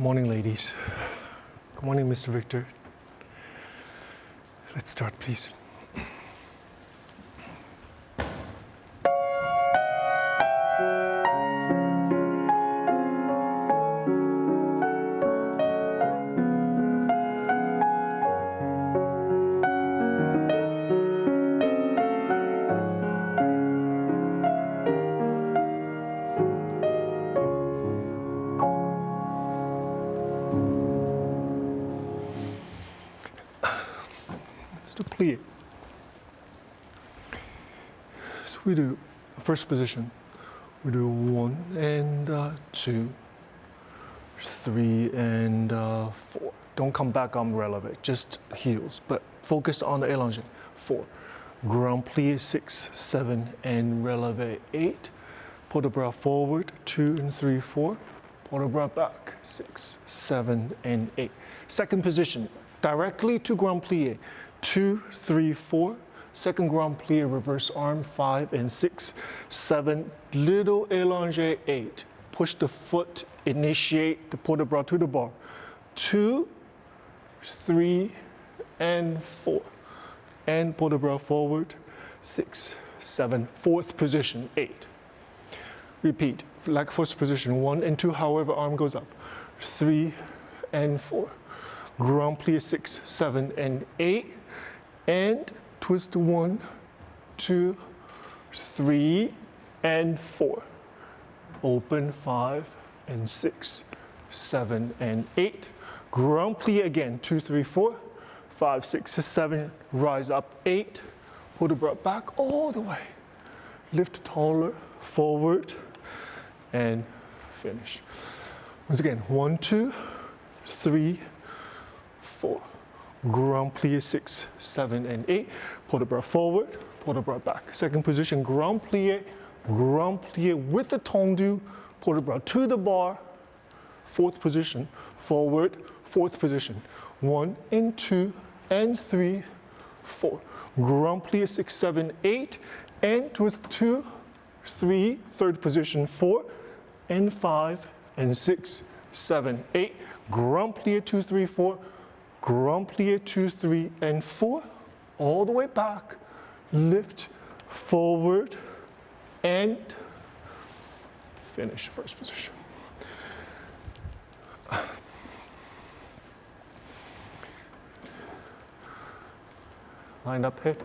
morning, ladies. Good morning, Mr. Victor. Let's start, please. To plie. So we do first position. We do 1 and 2, 3 and 4. Don't come back on releve, just heels, but focus on the élanger. 4. Grand plie 6, 7 and releve 8. Put the bras forward 2 and 3, 4. Put the bras back 6, 7 and 8. Second position, directly to grand plie. 2, 3, 4. Second grand plie, reverse arm, 5 and 6, 7. Little élanger, 8. Push the foot, initiate the port de bras to the bar. 2, 3, and 4. And port de bras forward, 6, 7. Fourth position, 8. Repeat, like first position, 1 and 2, however arm goes up. 3 and 4. Grand plie, 6, 7 and 8. And twist 1, 2, 3, and 4. Open 5 and 6, 7 and 8. Grand plie again, 2, 3, 4, 5, 6, 7. Rise up 8. Put the bra back all the way. Lift taller, forward, and finish. Once again, 1, 2, 3, 4. Grand plie 6, 7 and 8. Pull the bra forward, pull the bra back. Second position, grand plie with the tendu. Pull the bra to the bar. Fourth position, forward. Fourth position, 1 and 2 and 3, 4. Grand plie 6, 7, 8. And twist 2, 3. Third position, 4 and 5 and 6, 7, 8. Grand plie 2, 3, 4. Grand plie 2, 3, and 4, all the way back, lift, forward, and finish first position. Line up head.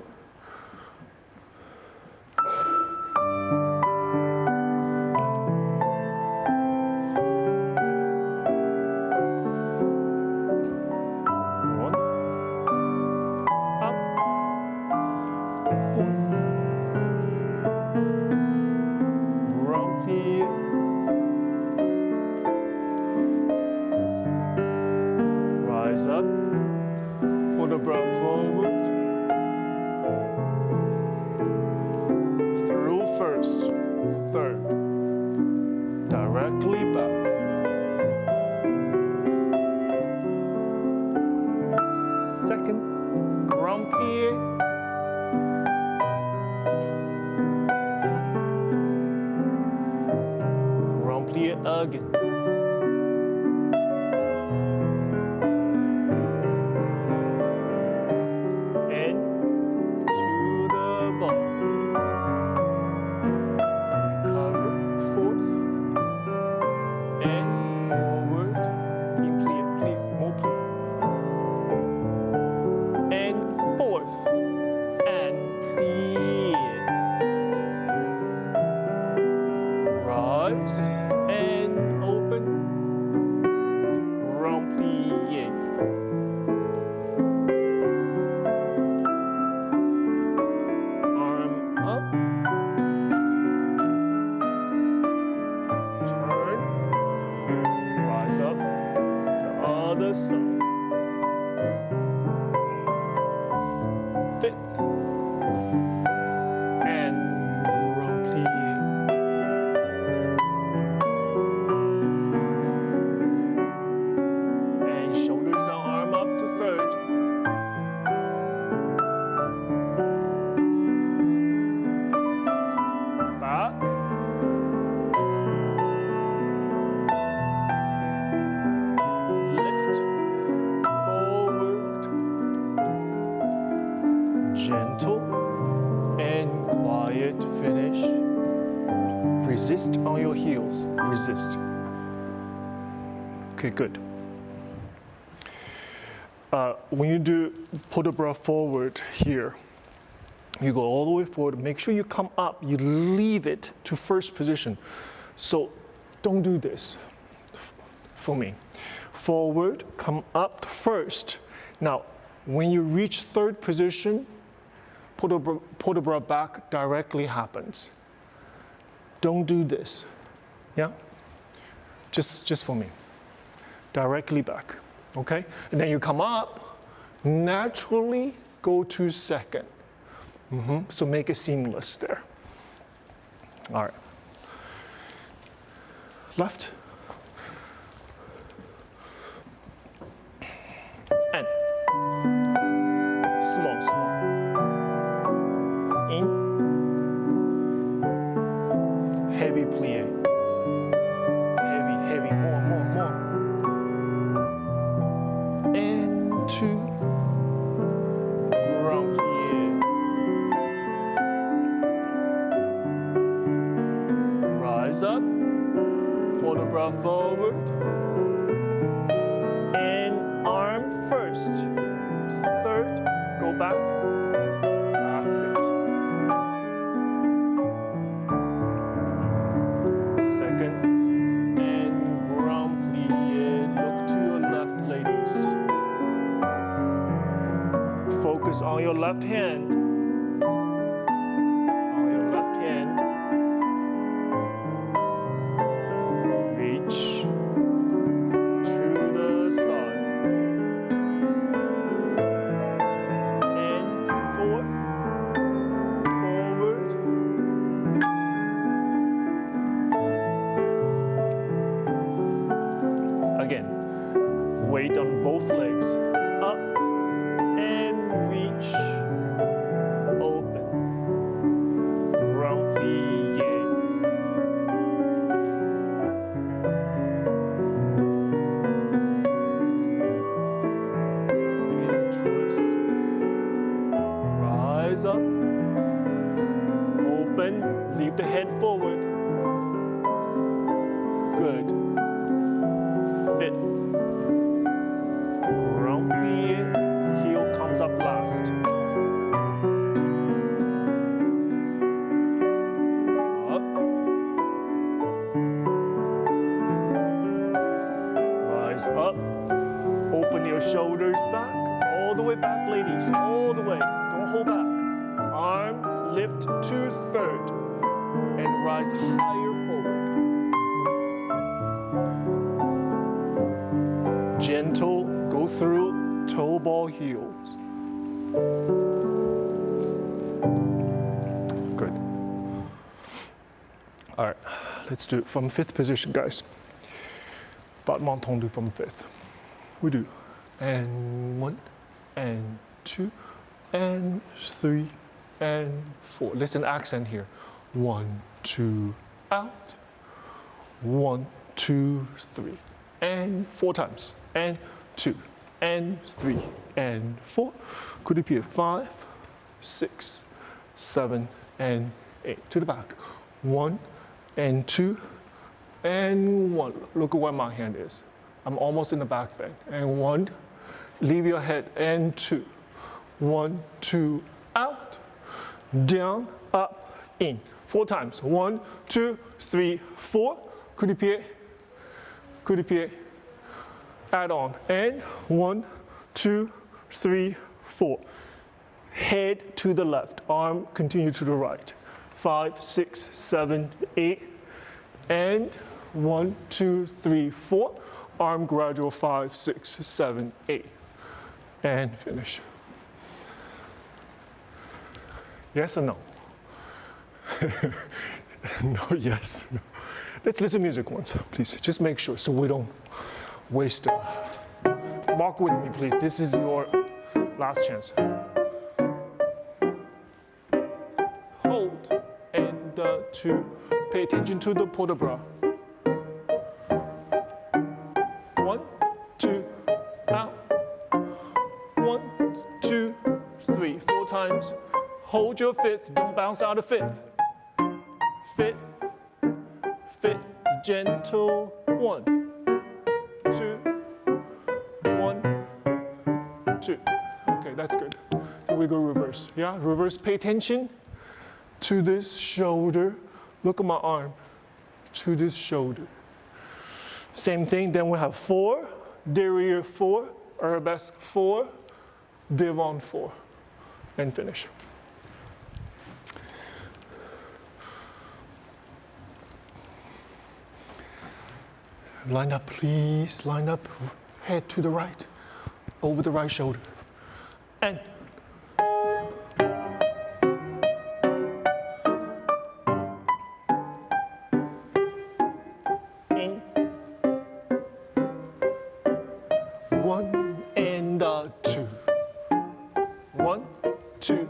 Up, pull the bra forward, through first, third, directly back, second, grand plie, grand plie again. And open, grand plie. Arm up, turn, rise up, the other side. Fifth, and grand plie. Gentle and quiet finish. Resist on your heels. Resist. Okay, good. When you do put the bra forward here, you go all the way forward. Make sure you come up. You leave it to first position. So don't do this for me. Forward, come up first. Now, when you reach third position, put the bra back directly happens. Don't do this. Yeah? Just for me. Directly back. Okay? And then you come up, naturally go to second. So make it seamless there. All right. Left. And small, small. In. Heavy plie. Heavy, heavy. More, more, more. And two. Grand plie. Rise up. Pull the bra forward. And arm first. Third. Go back. That's it. Second. And grand plie. Look to your left, ladies. Focus on your left hand. On your left hand. Reach to the side. And forth. Forward. Again, weight on both legs. Up and reach. Open. Grand plie. And twist. Rise up. Open. Leave the head forward. Good. Fifth. Grand plie. Heel comes up last. Up. Rise up. Open your shoulders back. All the way back, ladies. All the way. Don't hold back. Arm lift to third. And rise higher forward. Gentle, go through toe ball heels. Good. All right, let's do it from fifth position, guys. Bat menton from fifth. We do. And one, and two, and three, and four. Listen, accent here. 1, 2, out. 1, 2, 3. And 4 times. And 2, and 3, and 4. Could appear 5, 6, 7, and 8. To the back. 1, and 2, and 1. Look at where my hand is. I'm almost in the back bend. And 1. Leave your head. And 2. 1, 2, out. Down, up, in. 4 times. 1, 2, 3, 4. Coup de pied. Coup de pied. Add on. And 1, 2, 3, 4. Head to the left. Arm continue to the right. 5, 6, 7, 8. And 1, 2, 3, 4. Arm gradual. 5, 6, 7, 8. And finish. Yes or no? No, yes. No. Let's listen to music once, please. Just make sure so we don't waste it. Walk with me, please. This is your last chance. Hold and 2. Pay attention to the port de bras. 1, 2, out. 1, 2, 3, 4 times. Hold your fifth, don't bounce out of fifth. Fifth, fifth, gentle. 1, 2, 1, 2. Okay, that's good. So we go reverse. Yeah, reverse. Pay attention to this shoulder. Look at my arm. To this shoulder. Same thing. Then we have 4, derriere 4, arabesque 4, devant 4, and finish. Line up, please. Line up. Head to the right, over the right shoulder. And in. 1 and 2. 1, 2,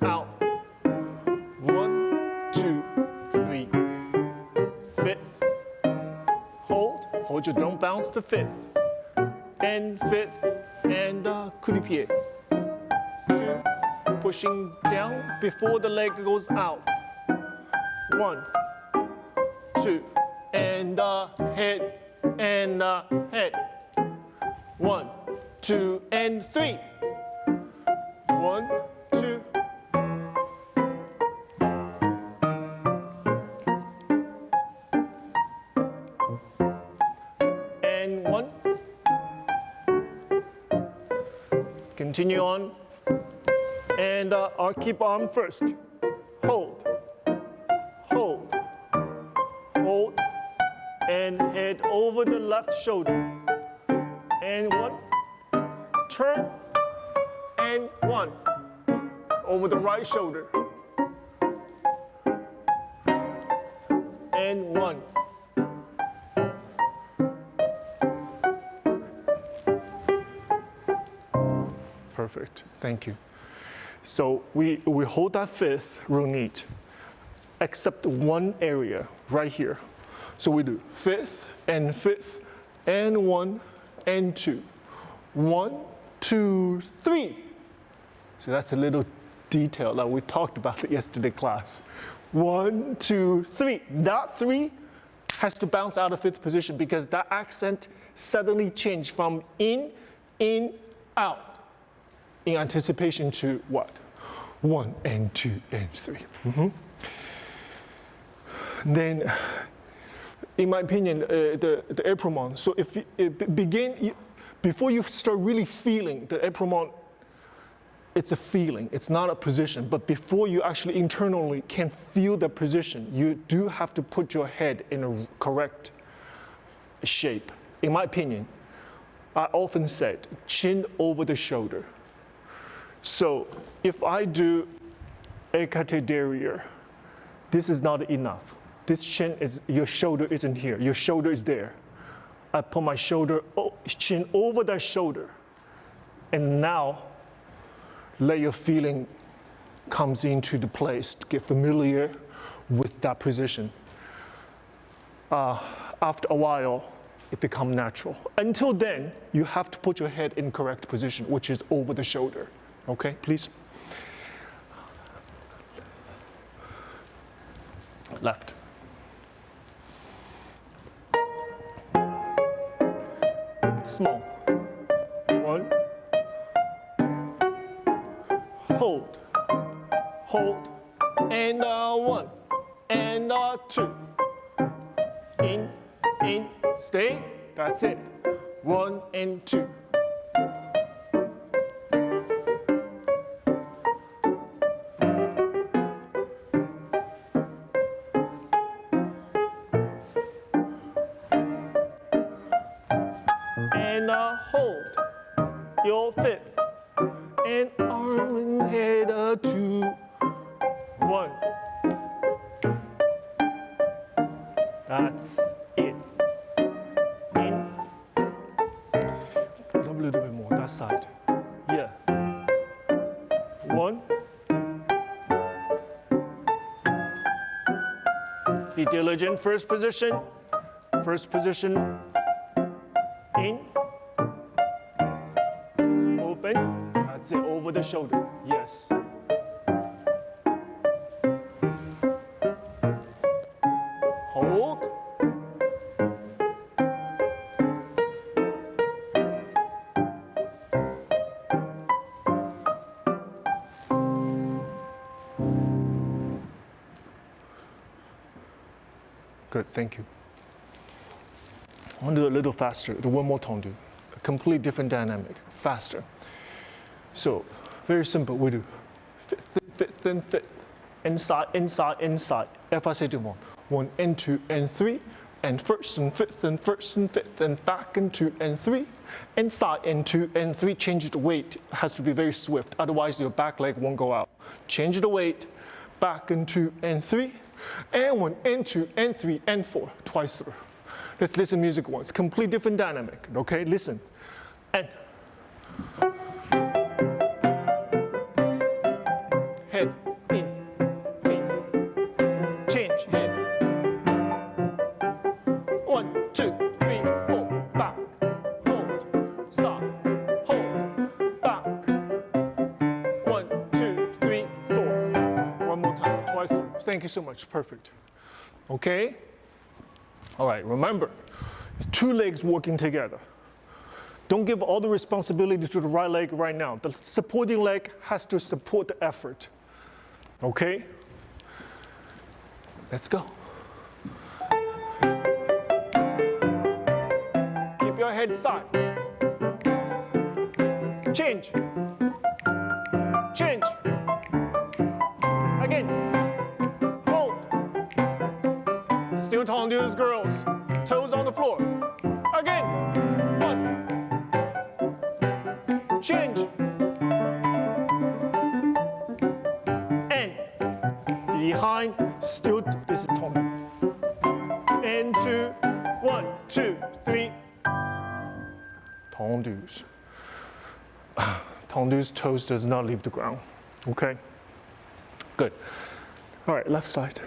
out. 1, 2, 3. Fifth. Hold your, don't bounce the fifth. And fifth, and coup de pied. 2, pushing down before the leg goes out. 1, 2, and head, and head. 1, 2, and 3. 1, 2. And 1. Continue on. And I'll keep arm first. Hold. Hold. Hold. And head over the left shoulder. And 1. Turn. And 1. Over the right shoulder. And 1. Perfect. Thank you. So we hold that fifth real neat, except one area right here. So we do fifth, and 1 and 2. 1, 2, 3. So that's a little detail that we talked about yesterday class. 1, 2, 3. That 3 has to bounce out of fifth position because that accent suddenly changed from in, out. In anticipation to what? 1 and 2 and 3. Then, in my opinion, the éproulement. So if it begin, before you start really feeling the éproulement, it's a feeling, it's not a position. But before you actually internally can feel the position, you do have to put your head in a correct shape. In my opinion, I often said, chin over the shoulder. So if I do écarté derrière, this is not enough. This chin is, your shoulder isn't here. Your shoulder is there. I put my shoulder, chin over that shoulder. And now, let your feeling comes into the place to get familiar with that position. After a while, it becomes natural. Until then, you have to put your head in correct position, which is over the shoulder. Okay, please. Left. Small. 1. Hold. Hold. And 1. And 2. In. Stay. That's it. 1 and 2. And hold your fifth. And arm and head 2, 1. That's it. In. Put up a little bit more, that side. Yeah. 1. Be diligent, first position. First position. In. Open. That's it, over the shoulder. Yes. Good, thank you. I want to do it a little faster. Do one more tendu. A complete different dynamic, faster. So, very simple. We do fifth, fifth, and fifth. Inside, inside, inside. If I say to one and two and three, and first and fifth and first and fifth, and back and two and three, inside and two and three. Change the weight. It has to be very swift. Otherwise, your back leg won't go out. Change the weight. Back and two and three, and one and two and three and four. Twice through. Let's listen music once. Complete different dynamic. Okay, listen. And head in. Change head. 1, 2, 3, 4. Back. Hold. Stop. Hold. Back. 1, 2, 3, 4. One more time. Twice through. Thank you so much. Perfect. Okay. All right, remember, it's two legs working together. Don't give all the responsibility to the right leg right now. The supporting leg has to support the effort. Okay? Let's go. Keep your head side. Change. Change. Again. Hold. Still tendus, girls. Toes on the floor. Again. 1. Change. And behind. Still. This is tendu. And 2. 1, 2, 3. Tendus. Tendus toes does not leave the ground. Okay. Good. All right. Left side.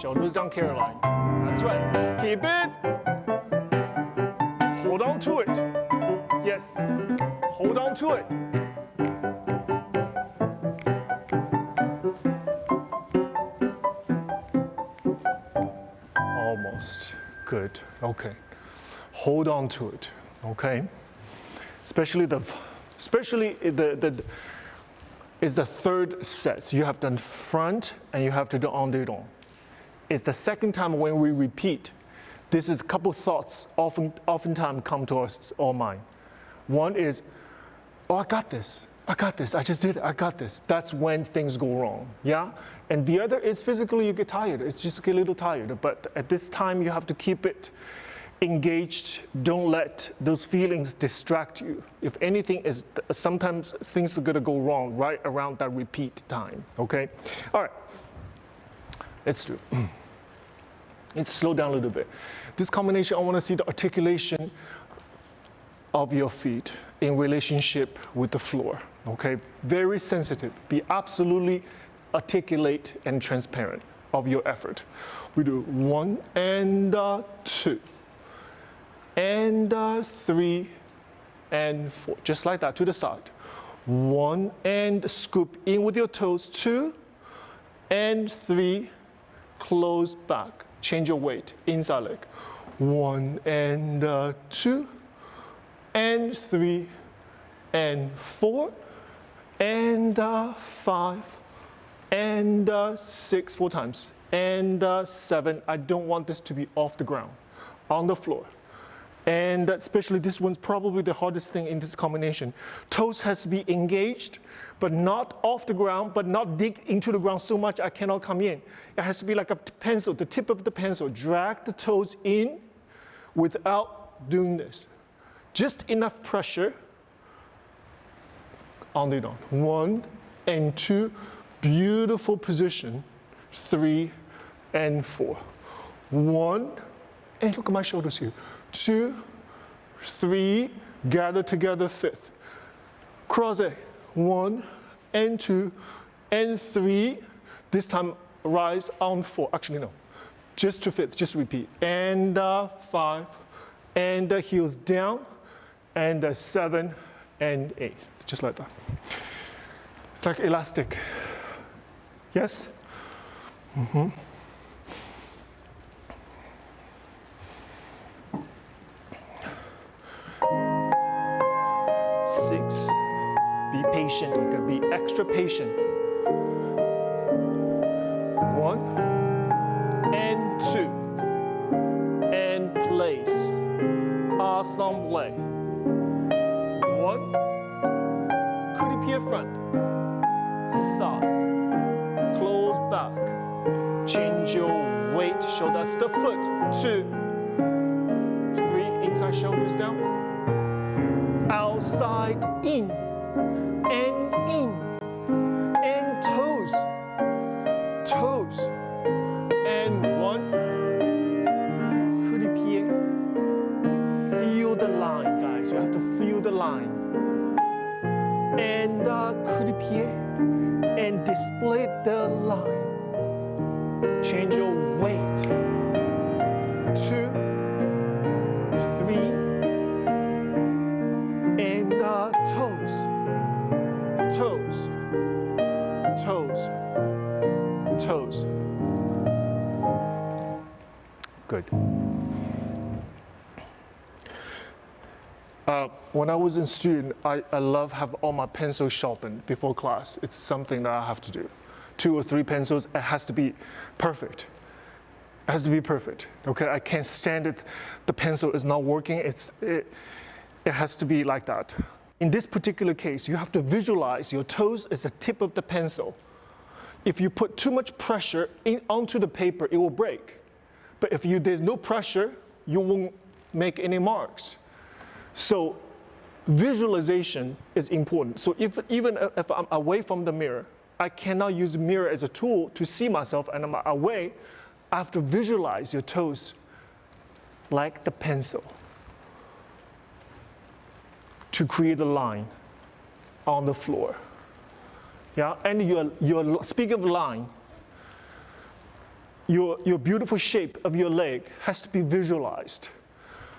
Shoulders down, Caroline. That's right. Keep it. Hold on to it. Yes. Hold on to it. Almost. Good. Okay. Hold on to it. Okay. Especially the third set. You have done front and you have to do en-dedans. It's the second time when we repeat. This is a couple thoughts oftentimes come to us all mind. One is, oh, I got this. I got this. I just did it. I got this. That's when things go wrong. Yeah? And the other is physically you get tired. It's just a little tired. But at this time, you have to keep it engaged. Don't let those feelings distract you. If anything is, sometimes things are going to go wrong right around that repeat time. Okay? All right. Let's do it. Let's slow down a little bit. This combination, I want to see the articulation of your feet in relationship with the floor. Okay? Very sensitive. Be absolutely articulate and transparent of your effort. We do 1 and 2 and 3 and 4. Just like that to the side. 1 and scoop in with your toes. 2 and 3. Close back. Change your weight. Inside leg. 1 and 2 and 3 and 4 and 5 and 6. 4 times. And 7. I don't want this to be off the ground. On the floor. And especially this one's probably the hardest thing in this combination. Toes has to be engaged, but not off the ground, but not dig into the ground so much I cannot come in. It has to be like a pencil, the tip of the pencil. Drag the toes in without doing this. Just enough pressure. On the down. 1 and 2. Beautiful position. 3 and 4. 1. And look at my shoulders here. 2, 3, gather together, 5th. Croisé, 1 and 2 and 3. This time rise on 4. Actually, no. Just to 5th, just repeat. And 5, and heels down, and 7 and 8. just like that. It's like elastic. Yes? Mm-hmm. Six. Be patient. You gotta be extra patient. One and two. And place. Assemble. One. Coup de pied front. Side. Close back. Change your weight. Show that's the foot. 2, 3. Inside shoulders down. Outside in. And toes. Toes. And 1. Coup de pied. Feel the line, guys. You have to feel the line. And coup de pied. And display the line. Change your weight. 2, 3. And toes. Toes. Toes. Toes. Good. When I was a student, I love have all my pencils sharpened before class. It's something that I have to do. 2 or 3 pencils, it has to be perfect. It has to be perfect. Okay, I can't stand it. The pencil is not working. It has to be like that. In this particular case, you have to visualize your toes as the tip of the pencil. If you put too much pressure onto the paper, it will break. But if there's no pressure, you won't make any marks. So visualization is important. So even if I'm away from the mirror, I cannot use the mirror as a tool to see myself and I'm away. I have to visualize your toes like the pencil to create a line on the floor. Yeah, and your speaking of line, your beautiful shape of your leg has to be visualized.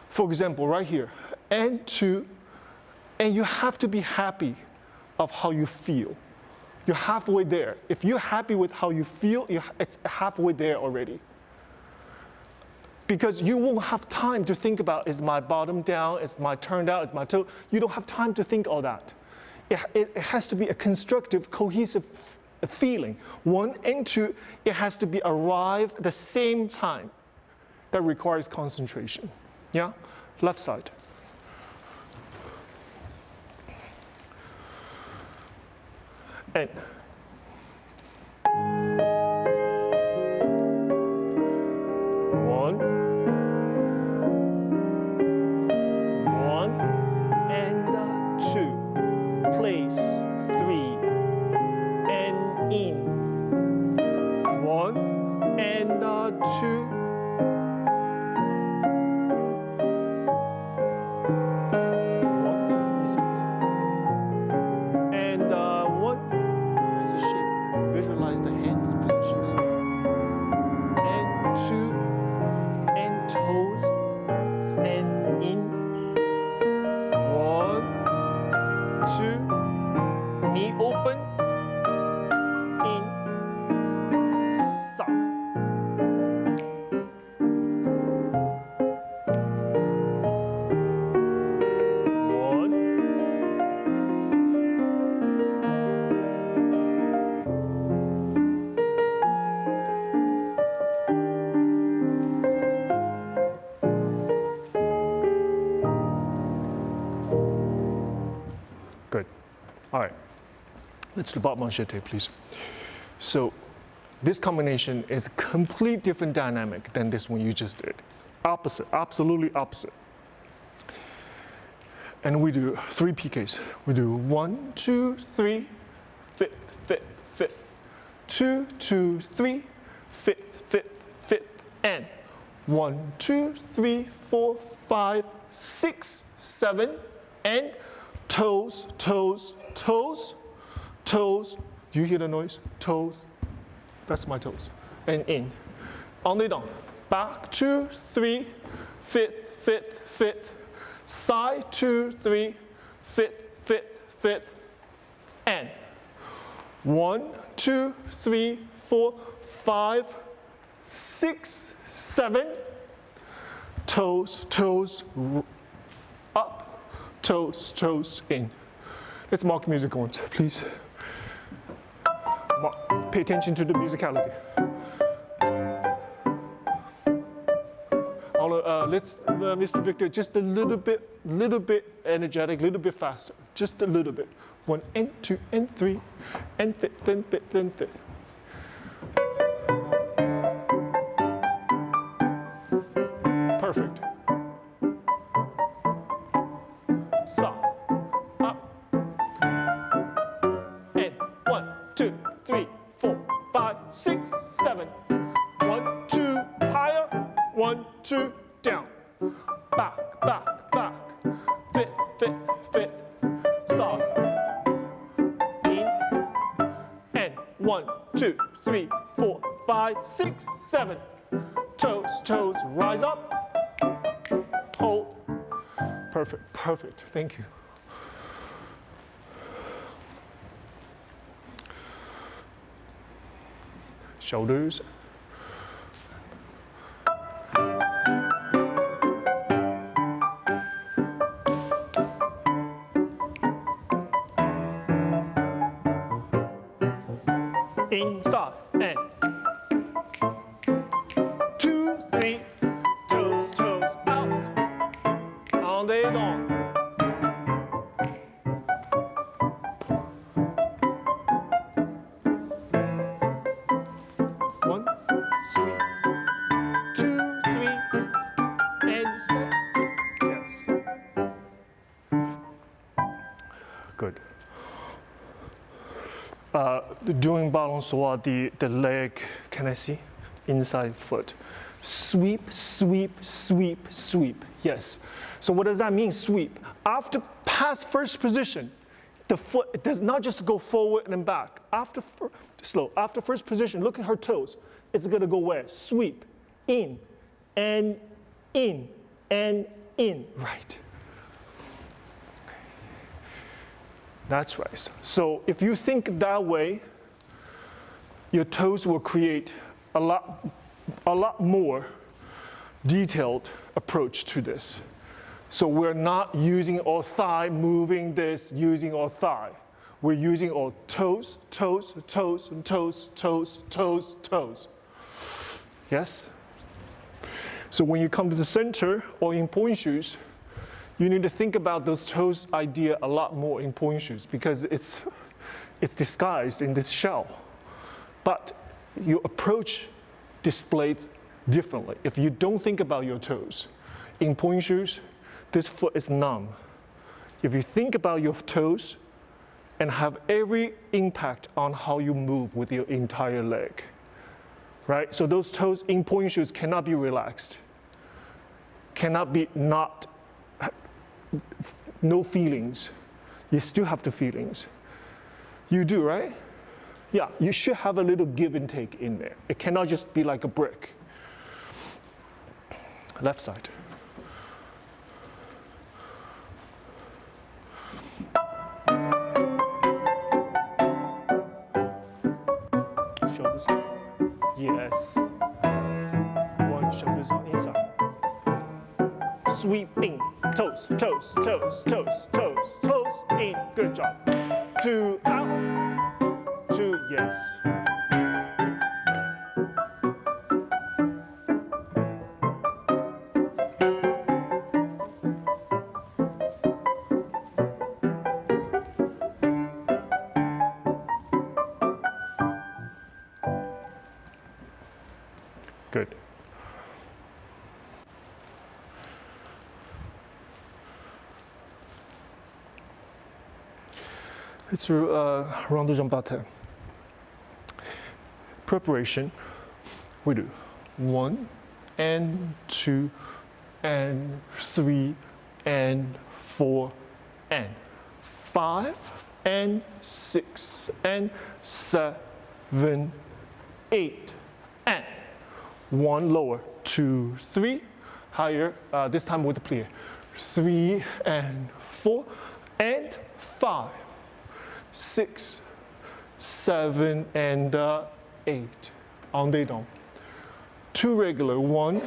For example, right here, and 2, and you have to be happy of how you feel. You're halfway there. If you're happy with how you feel, it's halfway there already. Because you won't have time to think about, is my bottom down, is my turn down, is my toe. You don't have time to think all that. It has to be a constructive, cohesive feeling. 1 and 2, it has to be arrived at the same time. That requires concentration. Yeah? Left side. And 1, 1 and 2. Place 3 and in. 1 and 2. Visualize the hand position as well. And 2, and toes, and in. 1, 2, knee open, in, sa. Good. All right. Let's do battement please. So this combination is a completely different dynamic than this one you just did. Opposite, absolutely opposite. And we do 3 PKs. We do 1, 2, 3, fifth, fifth, fifth. 2, 2, 3, fifth, fifth, fifth, and 1, 2, 3, 4, 5, 6, 7, and toes, toes, toes, toes. Do you hear the noise? Toes. That's my toes. And in. Only down. Back, 2, 3, fifth, fifth, fifth. Side, 2, 3, fifth, fifth, fifth. and 1, 2, 3, 4, 5, 6, 7. Toes, toes, up, toes, toes, in. Let's mark music on, please. Pay attention to the musicality. Let's, Mr. Victor, just a little bit energetic, a little bit faster, just a little bit. 1 and 2 and 3 and fifth and fifth and fifth. Perfect. Stop. Up. And 1, 2, 3, 4, 5, 6, 7. 1, 2, higher. 1, 2, down. Back, back, back. Fifth, fifth, fifth. Stop. In. And 1, 2, 3, 4, 5, 6, 7. Toes, toes, rise up. Hold. Perfect, perfect. Thank you. Shoulders. Inside and 2, 3, toes, toes out. En dedans. One, 3, 2, 3, and step. Yes. Good. Doing balançoire, the leg, can I see? Inside foot. Sweep, sweep, sweep, sweep. Yes. So what does that mean, sweep? After past first position, the foot, it does not just go forward and back. After first position, look at her toes. It's gonna go where? Sweep, in, and in, and in. Right. That's right. So if you think that way, your toes will create a lot more detailed approach to this. So we're not using our thigh, moving this, using our thigh. We're using our toes, toes, toes, and toes, toes, toes, toes. Yes? So when you come to the center or in point shoes, you need to think about those toes idea a lot more in point shoes because it's disguised in this shell. But your approach displays differently. If you don't think about your toes, in point shoes, this foot is numb. If you think about your toes and have every impact on how you move with your entire leg, right? So those toes in point shoes cannot be relaxed, cannot be no feelings. You still have the feelings. You do, right? Yeah, you should have a little give and take in there. It cannot just be like a brick. Left side. Shoulders. Yes. One shoulders on inside. Sweeping. Toes, toes, toes, toes, toes, toes, in. Good job. 2 out. 2, yes. Good. It's round de jambe par terre. Preparation, we do 1 and 2 and 3 and 4 and 5 and 6 and 7, 8 and 1 lower, 2, 3, higher, this time with the plie. 3 and 4 and 5. 6, 7, and 8. En dedans. 2 regular. 1,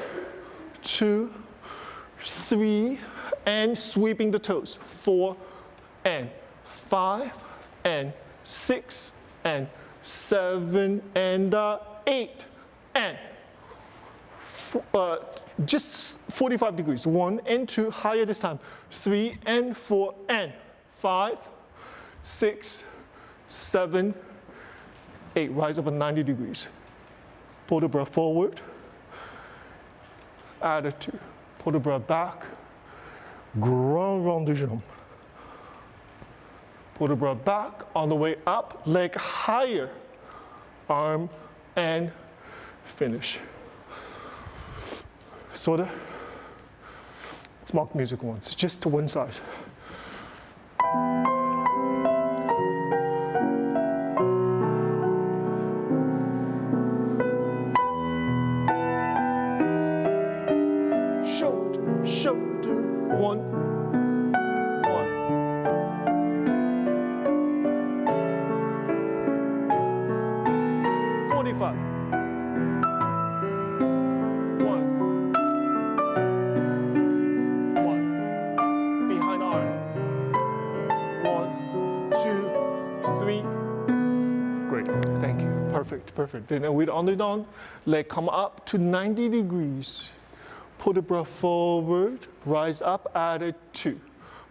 2, 3, and sweeping the toes. 4, and 5, and 6, and 7, and 8, and just 45 degrees. 1 and 2, higher this time. 3 and 4, and 5, 6, 7, 8. Rise up at 90 degrees. Pull the breath forward. Attitude. Pull the breath back. Grand rond de jambe. Pull the breath back. On the way up, leg higher. Arm and finish. Sorta. Let's mark music once, just to one side. Shoulder, shoulder, 1, 1. 45. 1, 1. Behind arm. 1, 2, 3. Great, thank you. Perfect, perfect. Then with on the down, leg come up to 90 degrees. Pull the breath forward, rise up, add 2.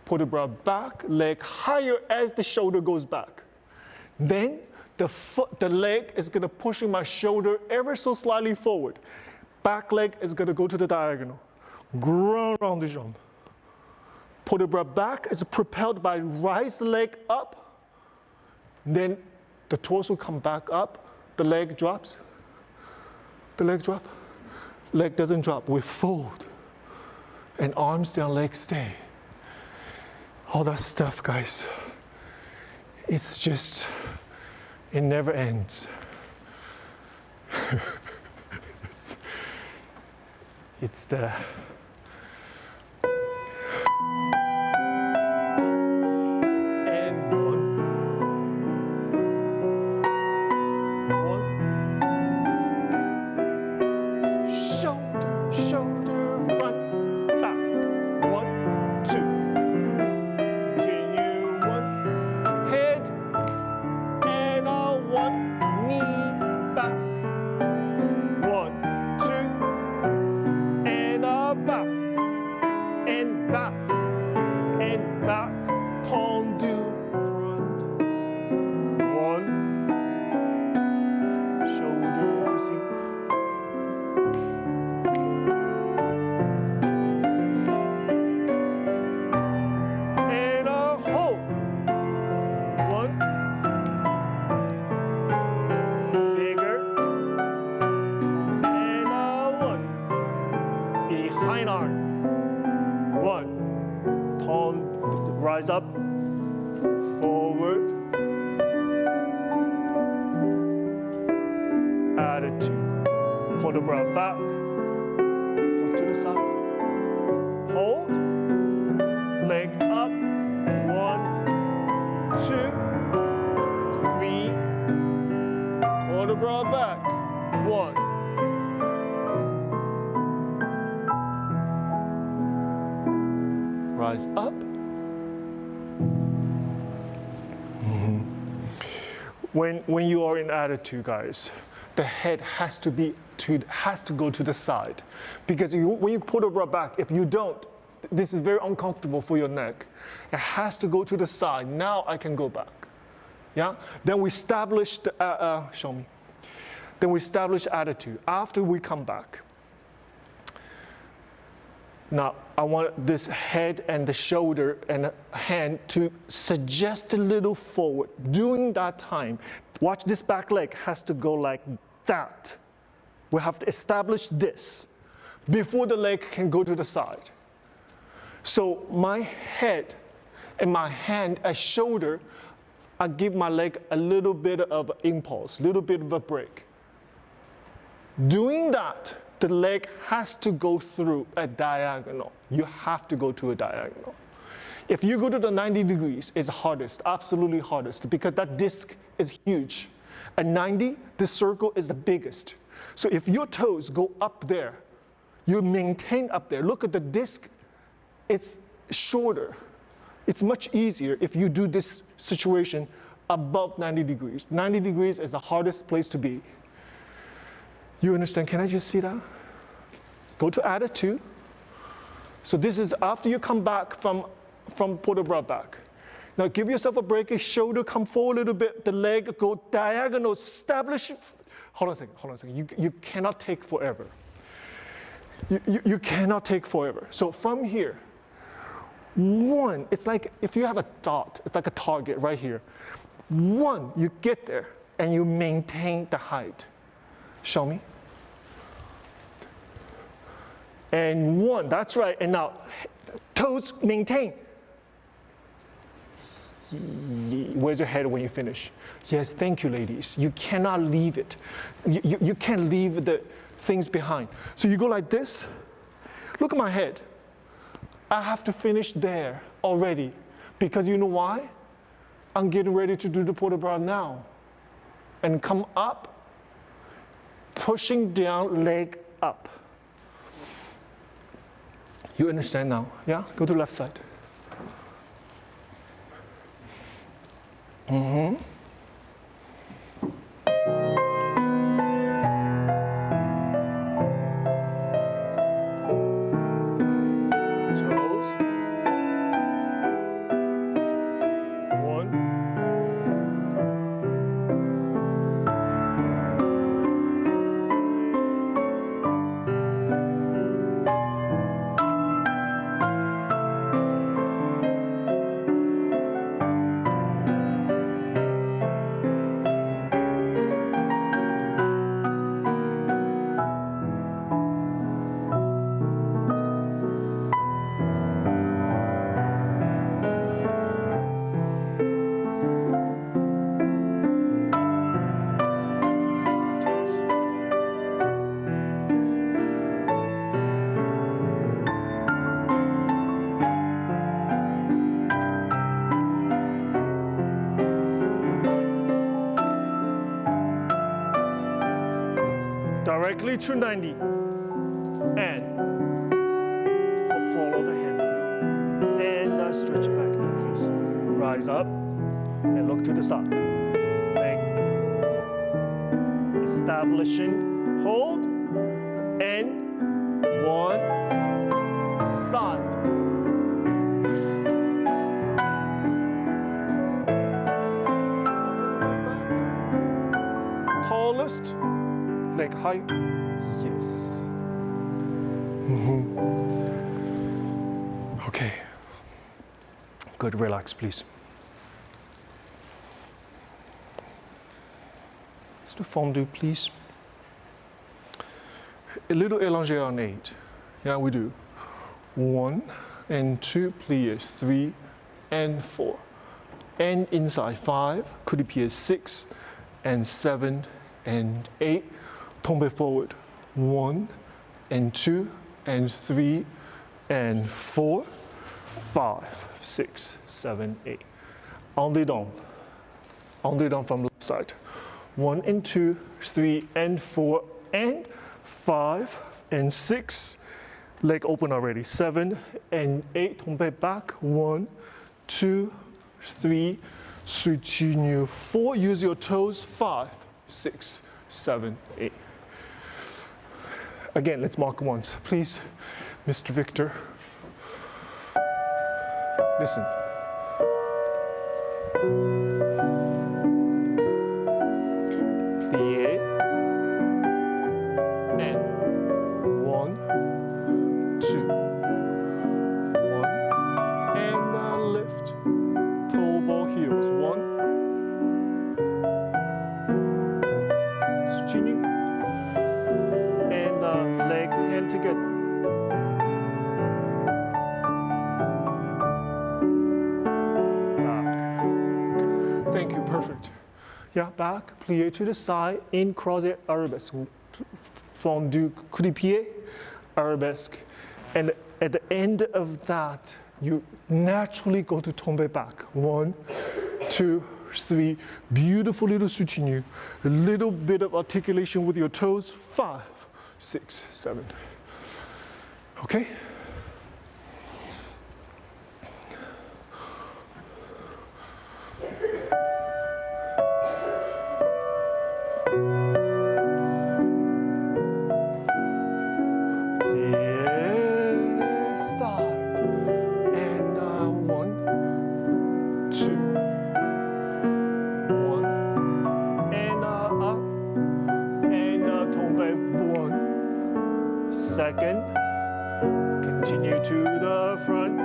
Pull the breath back, leg higher as the shoulder goes back. Then the leg is gonna pushing my shoulder ever so slightly forward. Back leg is gonna go to the diagonal. Grand rond de jambe. Pull the breath back, it's propelled by rise the leg up. Then the torso come back up, the leg drops. The leg drop. Leg doesn't drop, we fold. And arms down, legs stay. All that stuff, guys. It's just, it never ends. it's the behind arm. 1, turn, rise up, forward, attitude. Pull the breath back, look to the side, hold, leg up, 1, 2, 3, pull the breath back, 1. Rise up. When you are in attitude, guys, the head has to go to the side, because when you pull the breath back, if you don't, this is very uncomfortable for your neck. It has to go to the side. Now I can go back. Yeah. Then we establish the show me. Then we establish attitude after we come back. Now, I want this head and the shoulder and the hand to suggest a little forward. During that time, watch this back leg has to go like that. We have to establish this before the leg can go to the side. So my head and my hand and shoulder, I give my leg a little bit of impulse, a little bit of a break. Doing that, the leg has to go through a diagonal. You have to go to a diagonal. If you go to the 90 degrees, it's hardest, absolutely hardest, because that disc is huge. At 90, this circle is the biggest. So if your toes go up there, you maintain up there. Look at the disc, it's shorter. It's much easier if you do this situation above 90 degrees. 90 degrees is the hardest place to be. You understand? Can I just see that? Go to attitude. So this is after you come back from port de bras back. Now give yourself a break, your shoulder come forward a little bit, the leg go diagonal, establish. Hold on a second. You cannot take forever. You cannot take forever. So from here, one, it's like if you have a dot, it's like a target right here. One, you get there and you maintain the height. Show me. And one, that's right. And now, toes maintain. Where's your head when you finish? Yes, thank you, ladies. You cannot leave it. You can't leave the things behind. So you go like this. Look at my head. I have to finish there already. Because you know why? I'm getting ready to do the port de bras now. And come up, pushing down, leg up. You understand now? Yeah? Go to left side. Mm-hmm. Toes. One. Directly to 90 and follow the hand and stretch back knee, please. Rise up and look to the side. Leg establishing, hold, and one side. Tallest. Leg high, yes. Mm-hmm. Okay. Good, relax, please. Let's do fondue, please. A little élongé on 8. Yeah, we do. 1 and 2, plie, 3 and 4. And inside 5, coude pied 6 and 7 and 8. Tombe forward. 1 and 2 and 3 and 4, 5, 6, 7, 8. En dedans. En dedans from left side. 1 and 2, 3 and 4 and 5 and 6. Leg open already. 7 and 8. Tombe back. 1, 2, 3. Soutenu. 4. Use your toes. 5, 6, 7, 8. Again, let's mark once, please, Mr. Victor. Listen. Plie. And 1, 2. 1. And lift. Toe ball heels. 1. Soutenu. Leg hand together. Back. Thank you, perfect. Yeah, back, plie to the side, in crochet arabesque. Fondue, coude pied, arabesque. And at the end of that, you naturally go to tombe back. 1, 2, 3. Beautiful little soutenu. A little bit of articulation with your toes. 5, 6, 7. Okay? Second, continue to the front,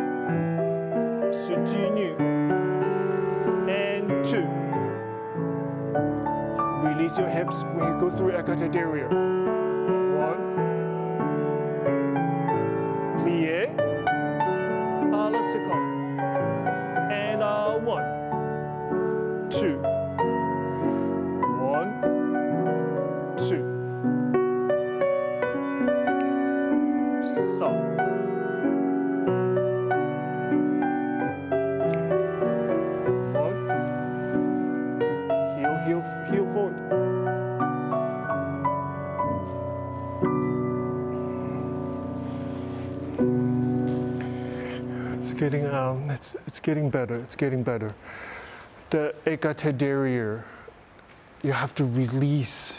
soutenu, and 2. Release your hips when you go through écarté derrière. 1, plié, à la seconde, and 1, 2, 1, 2. So. Heel forward. It's getting better. It's getting better. The écarté derrière, you have to release.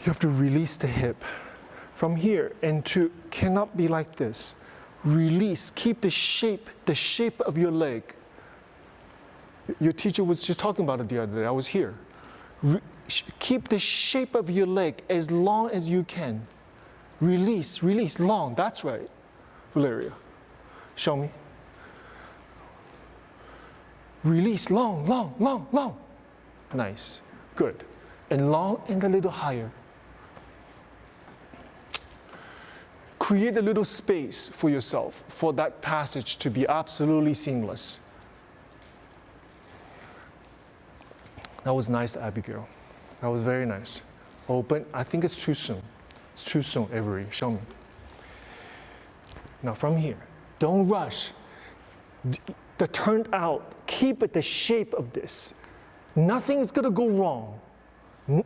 You have to release the hip. From here and to cannot be like this. Release, keep the shape of your leg. Your teacher was just talking about it the other day. I was here. Keep the shape of your leg as long as you can. Release, release, long. That's right, Valeria. Show me. Release, long, long, long, long. Nice, good. And long and a little higher. Create a little space for yourself for that passage to be absolutely seamless. That was nice, Abigail. That was very nice. Open. I think it's too soon. It's too soon, Avery. Show me. Now from here, don't rush. The turned out, keep it the shape of this. Nothing is gonna go wrong.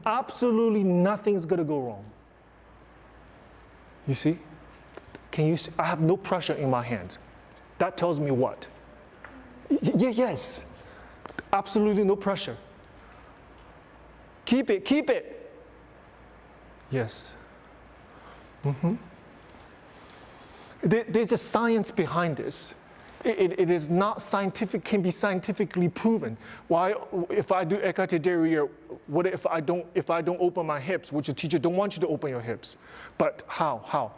Absolutely nothing is gonna go wrong. You see? Can you see? I have no pressure in my hands. That tells me what? Yes. Absolutely no pressure. Keep it, keep it. Yes. There's a science behind this. It is not scientific, can be scientifically proven. Why, if I do écarté derrière, what if I don't open my hips, which the teacher don't want you to open your hips? But how?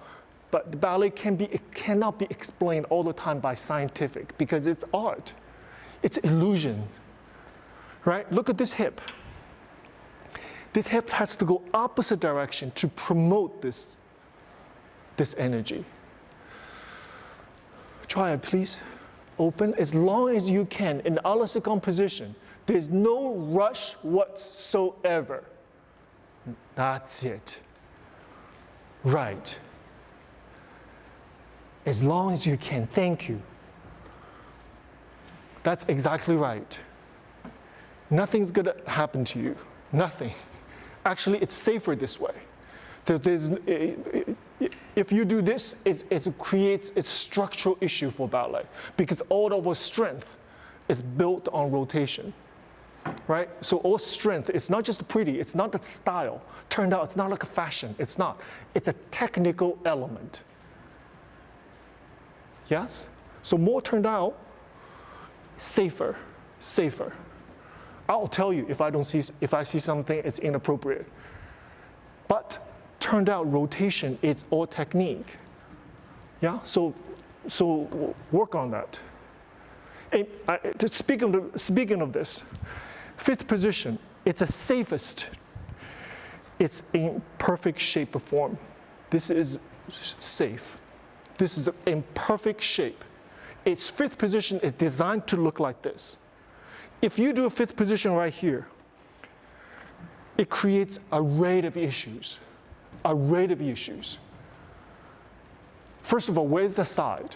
But the ballet cannot be explained all the time by scientific because it's art. It's illusion, right? Look at this hip. This hip has to go opposite direction to promote this energy. Try it, please. Open as long as you can in a la seconde position. There's no rush whatsoever. That's it. Right. As long as you can. Thank you. That's exactly right. Nothing's going to happen to you. Nothing. Actually, it's safer this way. If you do this, it creates a structural issue for ballet because all of our strength is built on rotation, right? So all strength, it's not just pretty, it's not the style. Turned out, it's not like a fashion, it's not. It's a technical element. Yes? So more turned out, safer. I'll tell you if I see something it's inappropriate. But turned out rotation is all technique. Yeah, so work on that. And speaking of this, fifth position, it's the safest. It's in perfect shape or form. This is safe. This is in perfect shape. Its fifth position is designed to look like this. If you do a fifth position right here, it creates a array of issues. First of all, where's the side?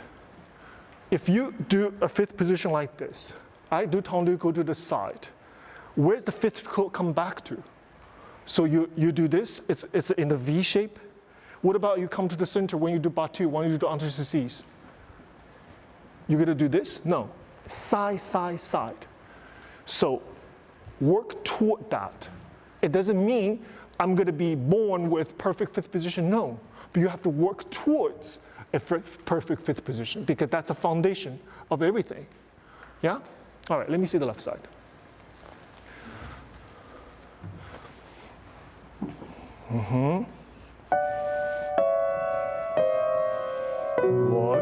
if you do a fifth position like this, I do tendu go to the side. Where's the fifth foot come back to? So you do this, it's in the V shape. What about you come to the center when you do batu, when you do entre-saisis? You're gonna do this? No, side, side, side. So work toward that. It doesn't mean I'm gonna be born with perfect fifth position, no. But you have to work towards a perfect fifth position because that's a foundation of everything. Yeah? All right, let me see the left side. Mm-hmm. 1.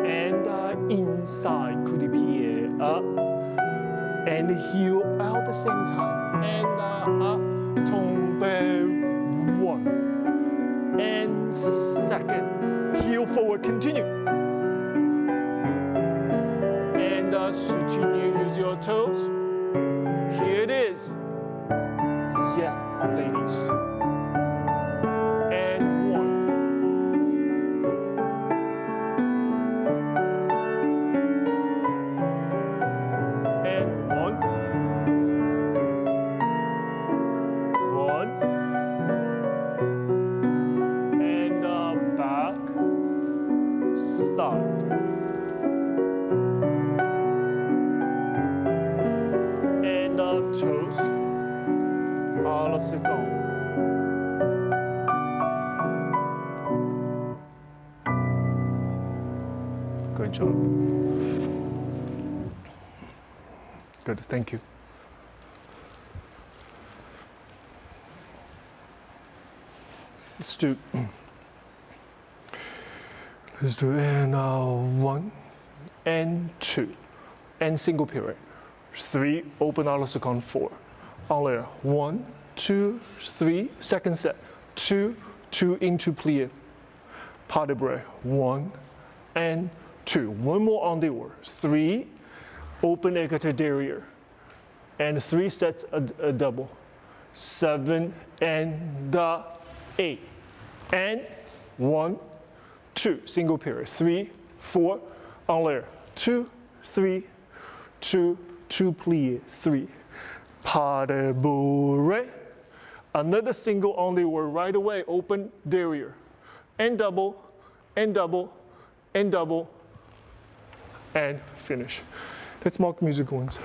And inside, coup de pied, up. And heel out at the same time. And up, tombe, 1. And second, heel forward, continue. And continue, use your toes. Here it is. Yes, ladies. And 1. And 1. 1. And back, side. And toes. À la seconde. Good job. Good, thank you. Let's do and 1 and 2 and single period. 3, open à la seconde, 4. En l'air, 1, 2, 3, second set, 2, 2 into plie. Pas de bras, 1 and 2. One more en dehors, 3, open écarté derrière. And 3 sets a double. 7 and 8. And 1, 2, single period. 3, 4, en l'air. 2, 3, 2, 2 plie, 3. Pas de bourrée. Another single en dehors right away, open derrière. And double, and double, and double, and finish. Let's mark musical ones.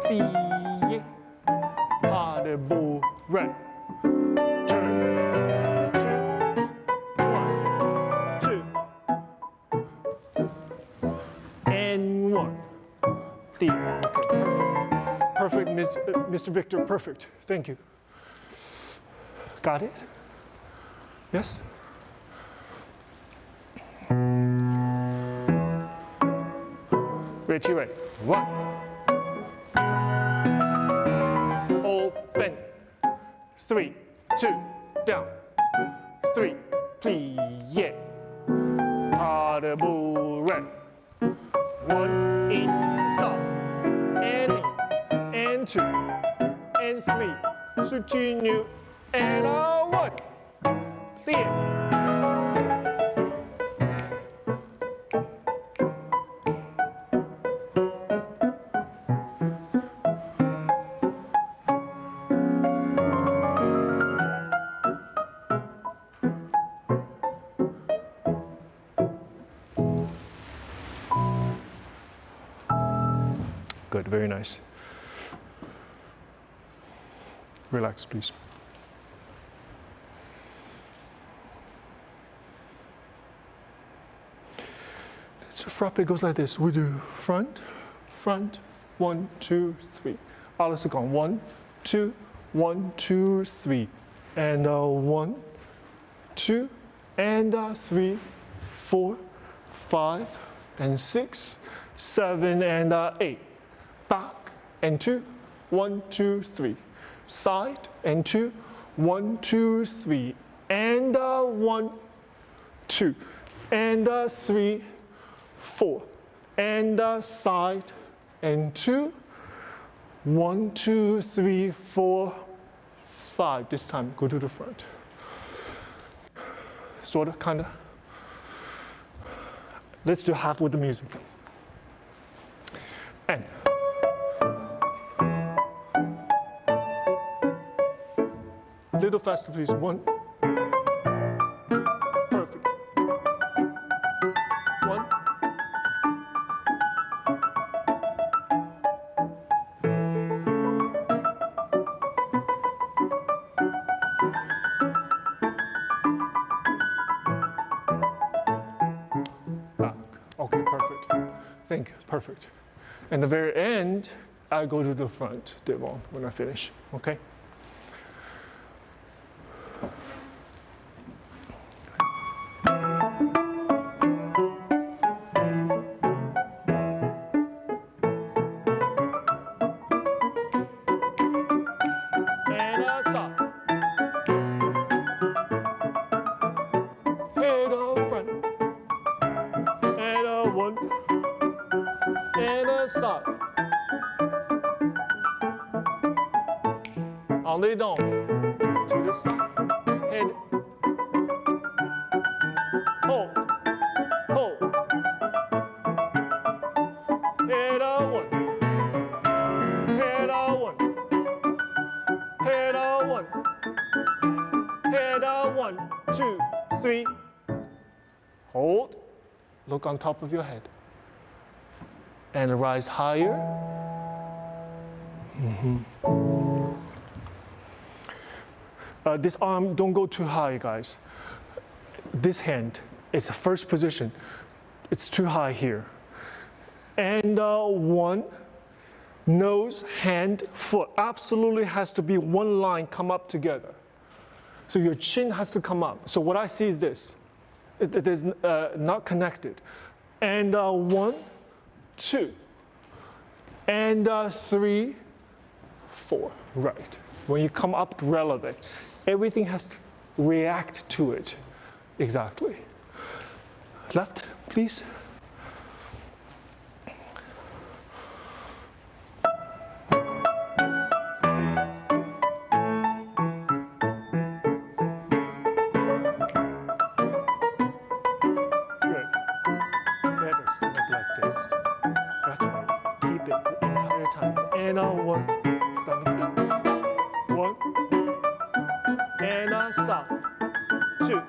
Plié, pas de bourrée. And 1. Okay, perfect. Perfect, Mr. Victor, perfect. Thank you. Got it? Yes? Richie, ready. 1. Open. 3, 2, down. 3, plie. Pas de bourrée. 1 inside, and in, and 2, and 3, continue, and 1, clear. Good, very nice. Relax, please. So frappe goes like this. We do front, front, 1, 2, 3. À la seconde, 1, 2, 1, 2, 3. And 1, 2, and 3, 4, 5, and 6, 7, and 8. Back and 2, 1, 2, 3. Side and 2, 1, 2, 3. and 1, 2, and 3, 4, and side, and 2, 1, 2, 3, 4, 5. This time, go to the front. Sort of, kind of. Let's do half with the music. And. A little faster, please. 1. Perfect. 1. Back. Okay, perfect. Think, perfect. And the very end, I go to the front, Devon, when I finish. Okay? En les dents, to the side, head, hold, hold, head on 1, head on 1, head on 1, head on 1, 2, 3, hold, look on top of your head, and rise higher. This arm, don't go too high, guys. This hand is the first position. It's too high here. And 1, nose, hand, foot. Absolutely has to be one line come up together. So your chin has to come up. So what I see is this. It is not connected. And 1, 2, and 3, 4. Right. When you come up relevant, everything has to react to it. Exactly. Left, please. Good. Better stomach like this. That's right. Keep it the entire time. And 1, stomach. 1. And side, 2, 1.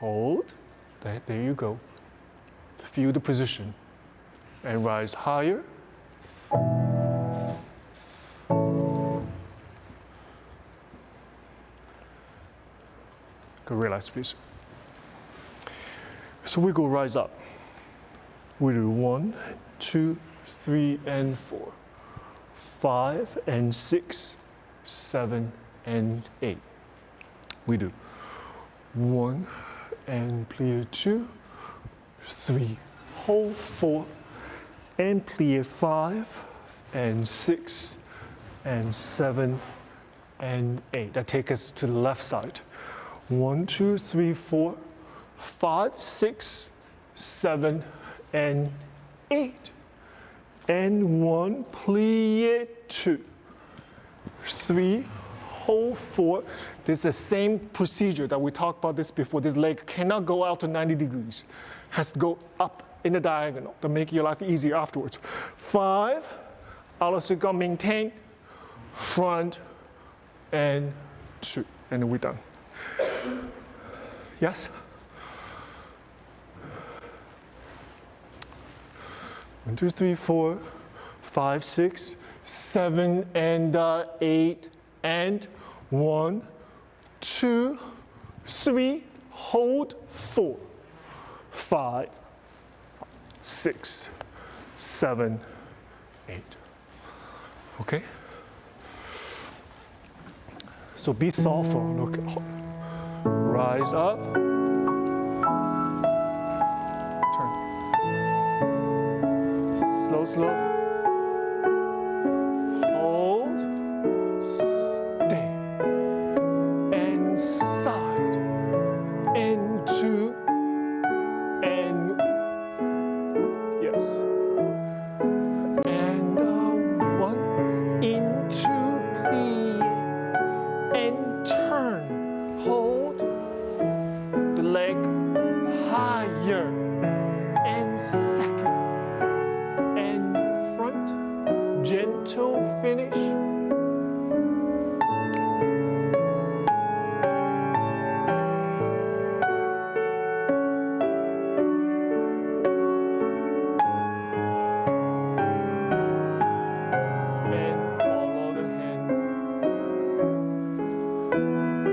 Hold. There you go. Feel the position. And rise higher. Go relax, please. So we go rise up. We do 1, 2, 3, and 4, 5, and 6, 7, and 8. We do 1, and plie 2, 3, hold 4, and plie 5, and 6, and 7, and 8. That takes us to the left side. 1, 2, 3, 4, 5, 6, 7, and 8. And 1, plie 2, 3, hold 4. This is the same procedure that we talked about this before. This leg cannot go out to 90 degrees. Has to go up in the diagonal to make your life easier afterwards. 5, alors maintain, front, and 2. And then we're done. Yes? 1, 2, 3, 4, 5, 6, 7, and 8, and 1, 2, 3, hold 4, 5, 6, 7, 8. Okay? So be thoughtful. Look, rise up. Turn. Slow, slow. Hold. Stay. And side. And 2. And yes. And 1. Into plie. And turn. Hold the leg higher. And second. And front. Gentle finish. And follow the hand.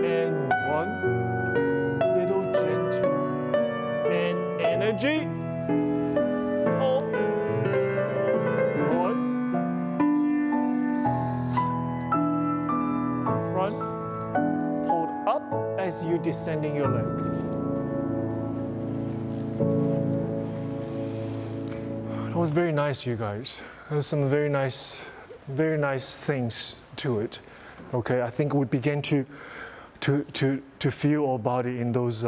And 1. Little gentle. And energy. Hold. 1. Side. Front. Hold up as you're descending your leg. That was very nice, you guys. There's some very nice things to it. Okay, I think we begin to feel our body in those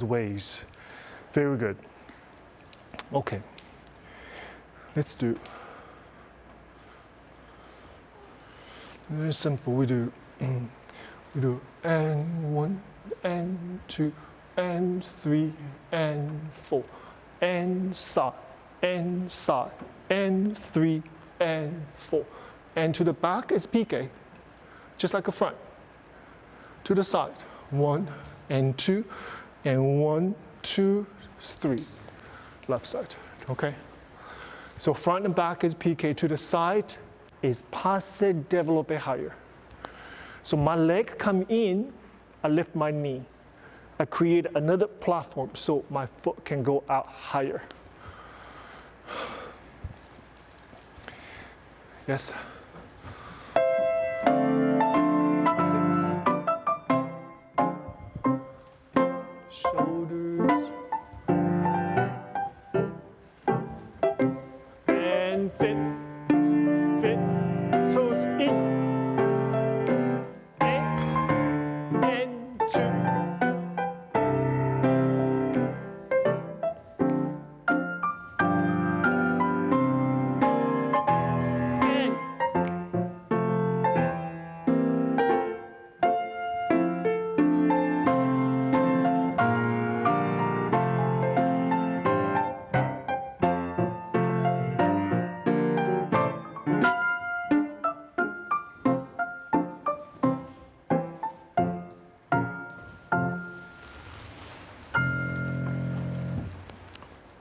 ways. Very good. Okay, let's do. Very simple. We do and 1 and 2 and 3 and 4 and side and 3 and 4 and to the back is piqué, just like a front. To the side, 1 and 2 and 1, 2, 3, left side. Okay. So front and back is piqué. To the side is passe développé higher. So my leg come in, I lift my knee. I create another platform so my foot can go out higher. Yes. 6. Shoulders. And fit. Toes in. And 2.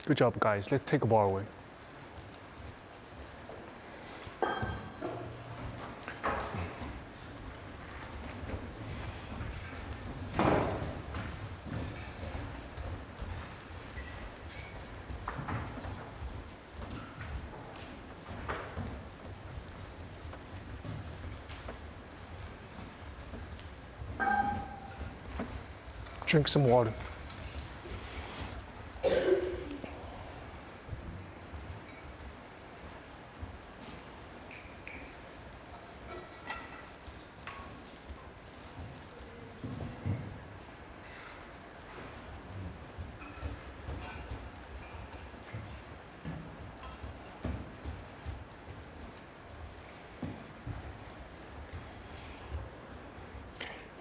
Good job, guys. Let's take a bar away. Drink some water.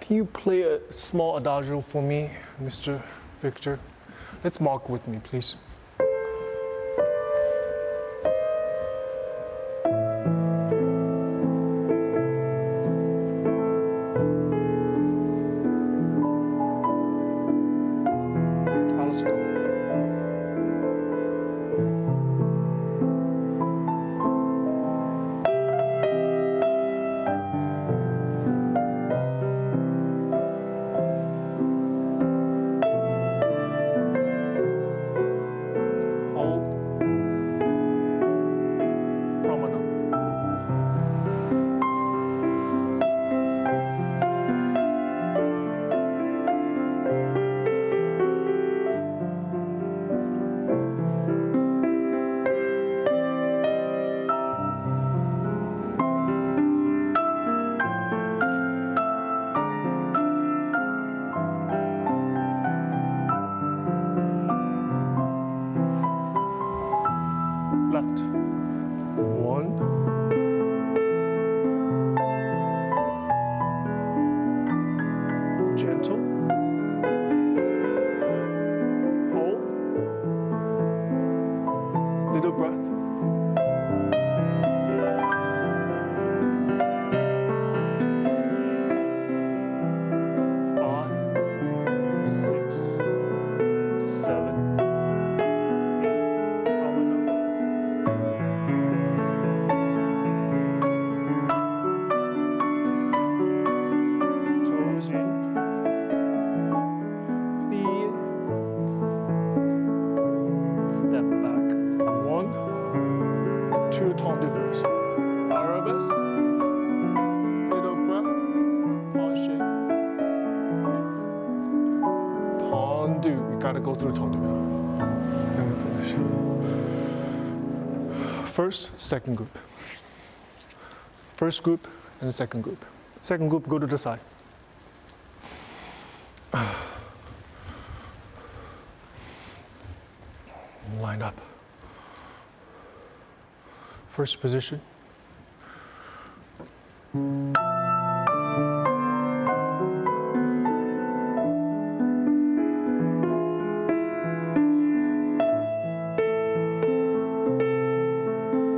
Can you play a small adagio for me, Mr. Victor? Let's mark with me, please. Let's go. 1. Gentle. Hold. Little breath. 5, 6, 7, 8. Toes in. Plie. Step back. 1, 2 tone difference. Arabesque. Little breath. Penché. Tendu. You gotta go through tendu. Let me finish. First, second group. First group and the second group. Second group, go to the side. Line up. First position.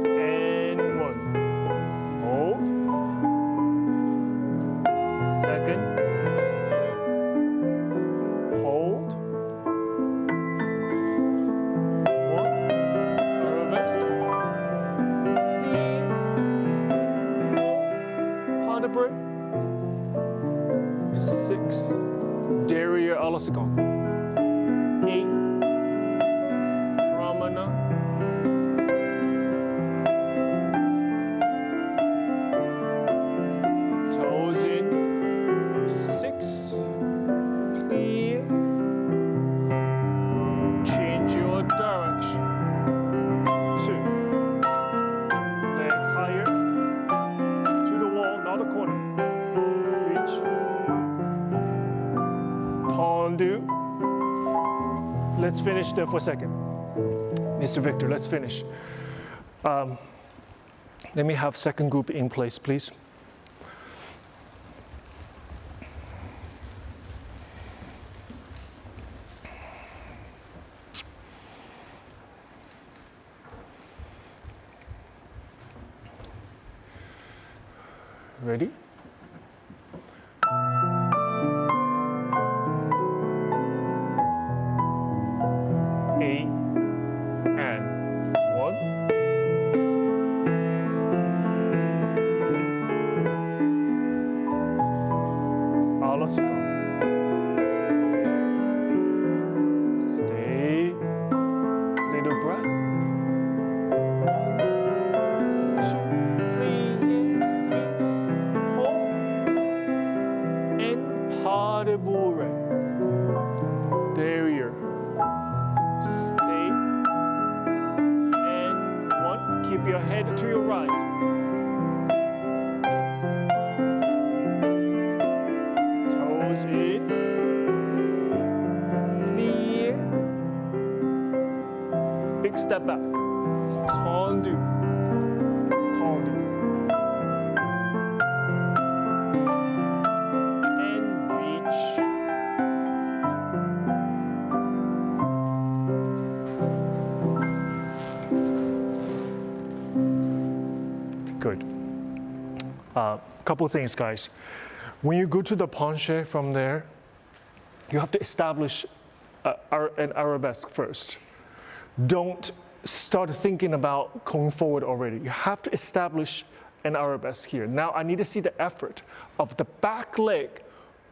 And 1. Hold. Second. Hold. 1. Arabesque. Pas de bruit. 6. Derrière à la seconde. 8. Promenade. Toes in. 6. Plie. Change your direction. 2. Leg higher. To the wall, not the corner. Reach. Tendu. Let's finish there for a second. Mr. Victor, let's finish. Let me have second group in place, please. Ready? Eight and 1. Let's go. Stay. Little breath. 1, 2, 3, 4. And pas de bourrée. Derrière. Stay. And 1. Keep your head to your right. Toes in. Plie. Big step back. Tendu. Tendu. And reach. Good. Couple things, guys. When you go to the penché from there, you have to establish an arabesque first. Don't start thinking about going forward already. You have to establish an arabesque here. Now I need to see the effort of the back leg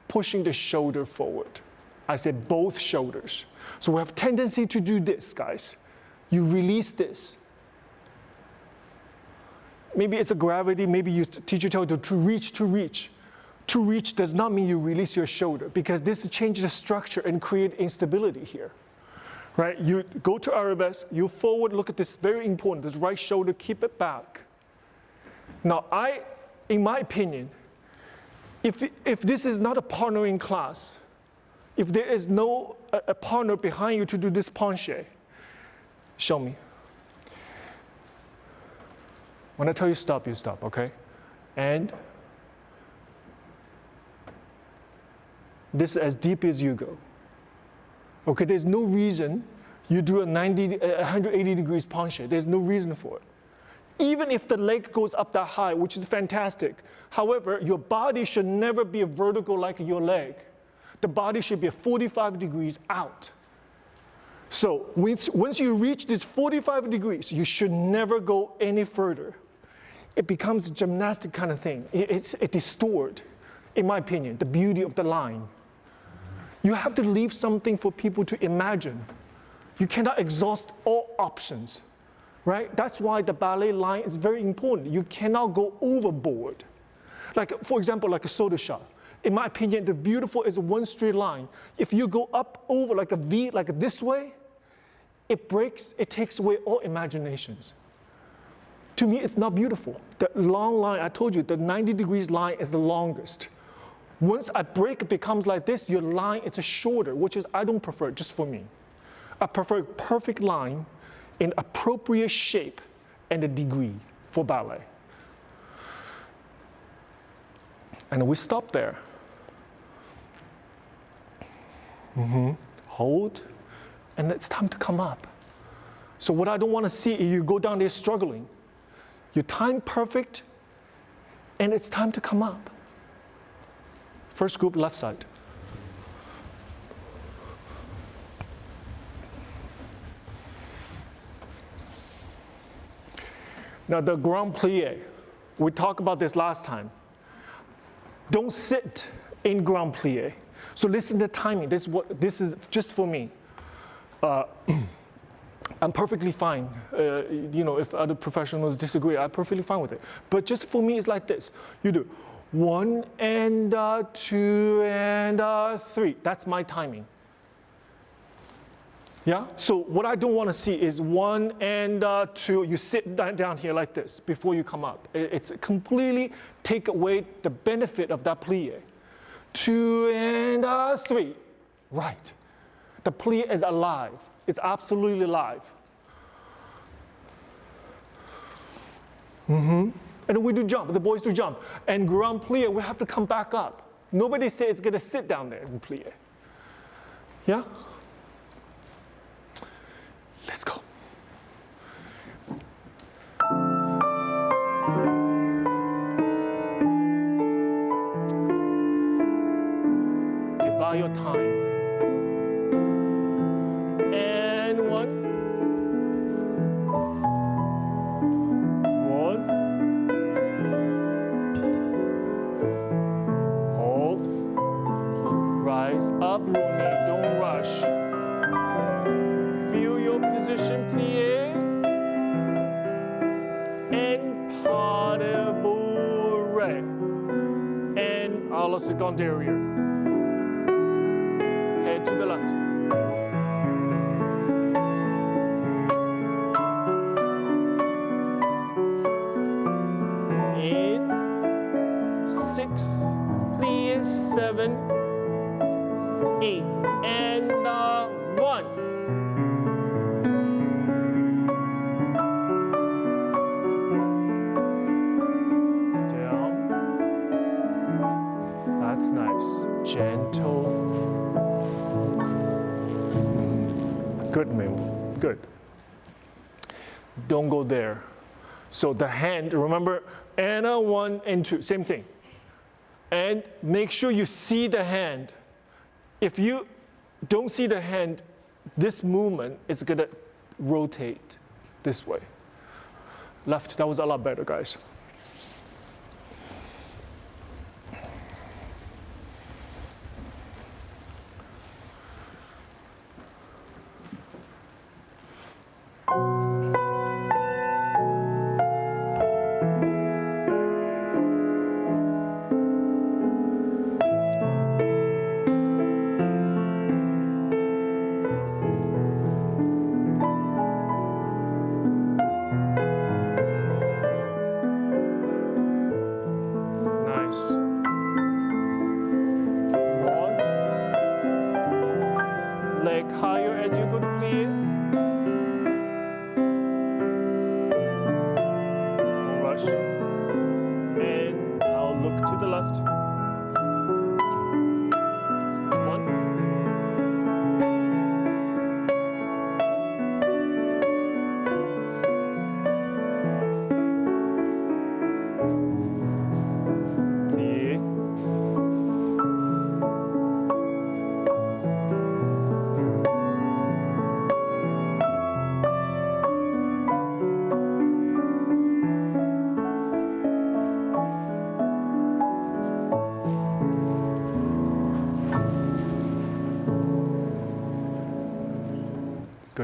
pushing the shoulder forward. I said both shoulders. So we have tendency to do this, guys. You release this. Maybe it's a gravity, maybe your teacher tells you to reach, to reach. To reach does not mean you release your shoulder because this changes the structure and create instability here. Right? You go to arabesque, you forward, look at this, very important, this right shoulder, keep it back. Now in my opinion, if this is not a partnering class, if there is no a partner behind you to do this penché, show me. When I tell you stop, you stop, okay? And this is as deep as you go. Okay, there's no reason you do a 180 degrees penché. There's no reason for it. Even if the leg goes up that high, which is fantastic. However, your body should never be vertical like your leg. The body should be 45 degrees out. So once you reach this 45 degrees, you should never go any further. It becomes a gymnastic kind of thing. It distorts, in my opinion, the beauty of the line. You have to leave something for people to imagine. You cannot exhaust all options, right? That's why the ballet line is very important. You cannot go overboard. Like, for example, like a soda shot. In my opinion, the beautiful is one straight line. If you go up over like a V, like this way, it breaks, it takes away all imaginations. To me, it's not beautiful. The long line, I told you, the 90 degrees line is the longest. Once a break becomes like this, your line is shorter, which is, I don't prefer, just for me. I prefer a perfect line in appropriate shape and a degree for ballet. And we stop there. Hold, and it's time to come up. So what I don't want to see is you go down there struggling. You time perfect, and it's time to come up. First group, left side. Now the grand plie, we talked about this last time. Don't sit in grand plie. So listen to the timing. This is just for me. I'm perfectly fine. If other professionals disagree, I'm perfectly fine with it. But just for me, it's like this. You do 1 and 2 and 3. That's my timing. Yeah? So what I don't want to see is 1 and 2. You sit down here like this before you come up. It's completely take away the benefit of that plie. 2 and 3. Right. The plie is alive. It's absolutely alive. And then we do jump. The boys do jump. And grand plie, we have to come back up. Nobody says it's going to sit down there in plie. Yeah? Let's go. Divide your time. And 1. 1. Hold. Rise up, Rooney. Don't rush. Feel your position, plie. And pas de bourrée. And à la seconde derrière. Head to the left. In 6, plie, 7, 8, and 1. Down. That's nice. Gentle. Good, Ming. Good. Don't go there. So the hand, remember, and 1 and 2, same thing. And make sure you see the hand. If you don't see the hand, this movement is going to rotate this way. Left, that was a lot better, guys.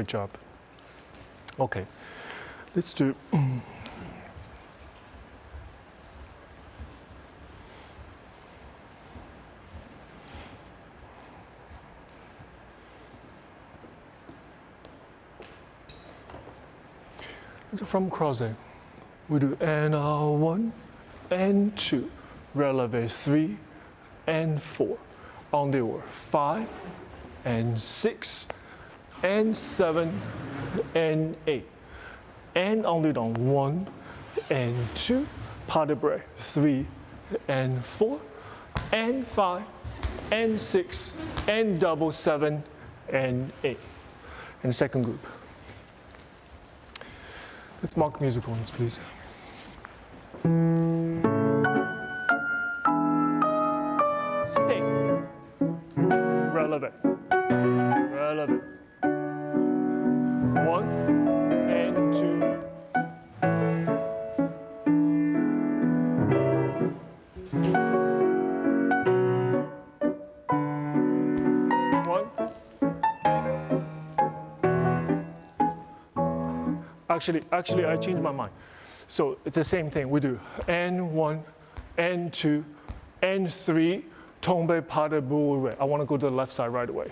Good job. Okay, let's do. So from crochet, we do and 1 and 2, releve 3 and 4, on the or 5 and 6 and 7 and 8, and on the down 1 and 2, pas de bras 3 and 4 and 5 and 6 and double 7 and 8. And second group. Let's mark musical ones, please. Stay. Relevant. Relevant. 1 and 2. 1. Actually, I changed my mind. So it's the same thing. We do and 1, and 2, and 3. Tombe pas de bourre. I want to go to the left side right away.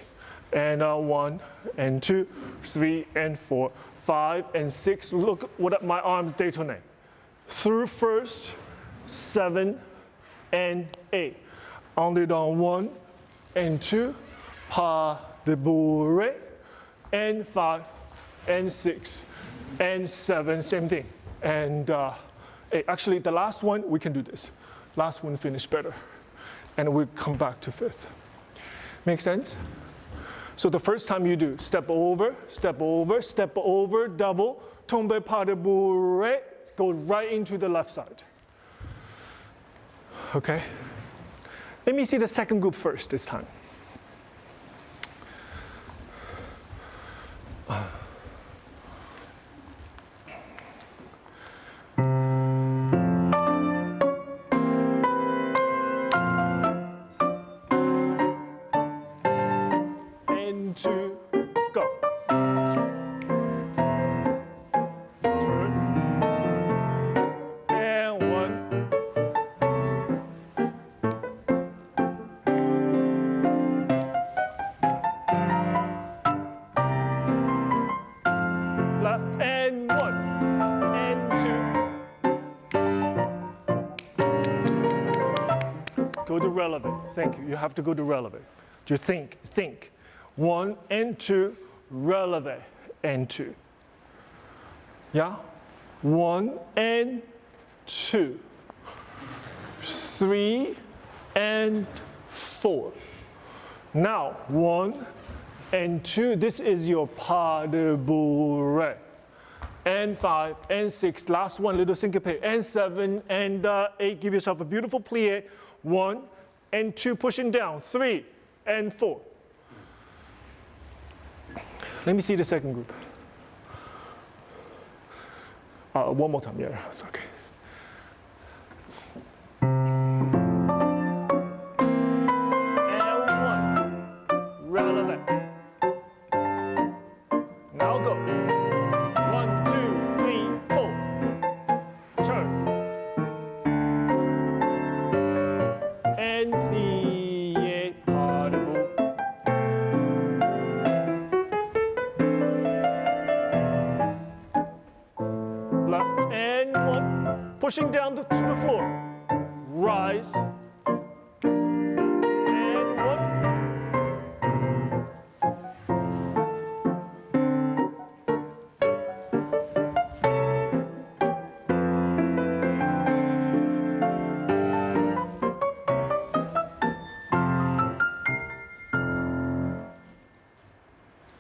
And 1, and 2, 3, and 4, 5, and 6. Look what my arms détonate. Through first, 7, and 8. On the down 1, and 2, pas de bourre, and 5, and 6. And 7, same thing. And 8. Actually, the last one, we can do this. Last one finish better. And we'll come back to 5th. Make sense? So the first time you do, step over, step over, step over, double, tombe pas de bourre, go right into the left side. Okay? Let me see the second group first this time. Go to releve. Thank you. You have to go to releve. Just think. 1 and 2, releve and 2. Yeah? 1 and 2. 3 and 4. Now, 1 and 2. This is your pas de bourre. And 5 and 6. Last one, little syncope. And 7 and 8. Give yourself a beautiful plie. 1 and 2, pushing down. 3 and 4. Let me see the second group. One more time. Yeah, it's okay. And 1. Relevant. Now go. 1, 2, 3, 4. Turn. And plie, pas de bourre. Left and 1. Pushing down to the floor. Rise. And 1.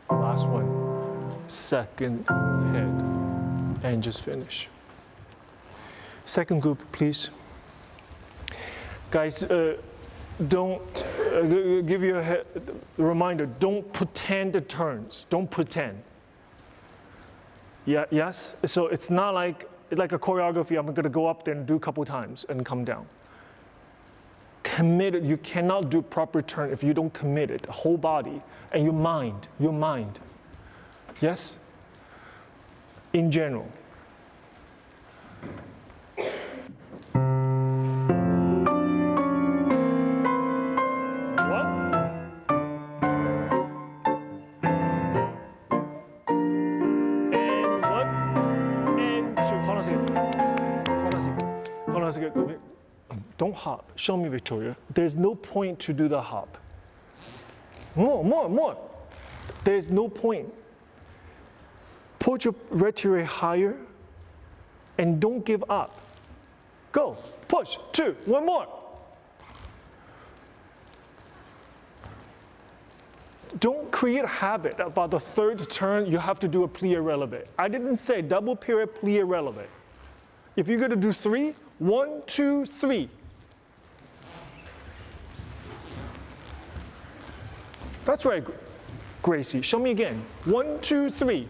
Last one. Second head. And just finish. Second group, please. Guys, don't give you a reminder. Don't pretend the turns. Don't pretend. Yeah, yes. So it's not like a choreography. I'm going to go up there and do a couple times and come down. Committed. You cannot do proper turn if you don't commit it. Whole body and your mind. Yes? In general. Don't hop. Show me, Victoria. There's no point to do the hop. More. There's no point. Put your retiré higher and don't give up. Go. Push. 2. One more. Don't create a habit about the third turn you have to do a plie relevé. I didn't say double pirouette plie relevé. If you're going to do 3, 1, 2, 3. That's right, Gracie. Show me again. 1, 2, 3.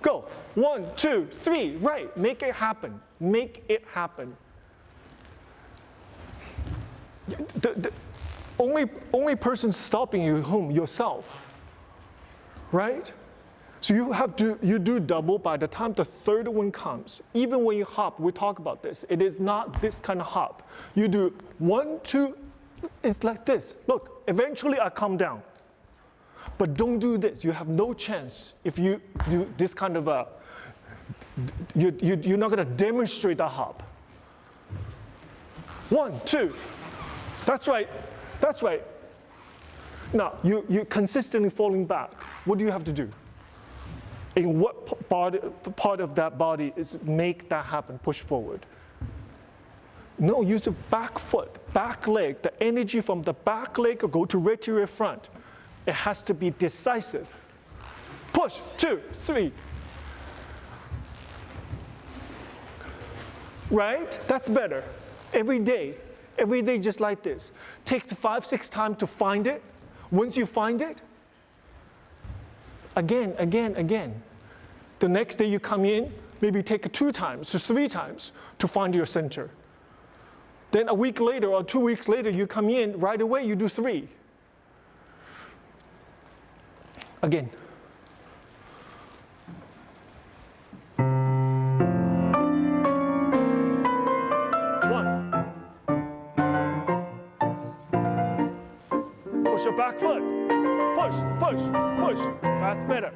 Go. 1, 2, 3. Right. Make it happen. Make it happen. The only person stopping you whom? Yourself. Right? So you do double by the time the third one comes. Even when you hop, we talk about this. It is not this kind of hop. You do 1, 2, it's like this. Look, eventually I come down. But don't do this. You have no chance if you do this kind of a, you're not going to demonstrate the hop. 1, 2. That's right. That's right. Now, you're consistently falling back. What do you have to do? In what part of that body is make that happen, push forward? No, use the back foot, back leg. The energy from the back leg will go to retiré front. It has to be decisive. Push, 2, 3. Right? That's better. Every day just like this. Take 5, 6 times to find it. Once you find it, again. The next day you come in, maybe take 2 times to 3 times to find your center. Then a week later or 2 weeks later, you come in, right away you do 3. Again. Push your back foot. Push. That's better.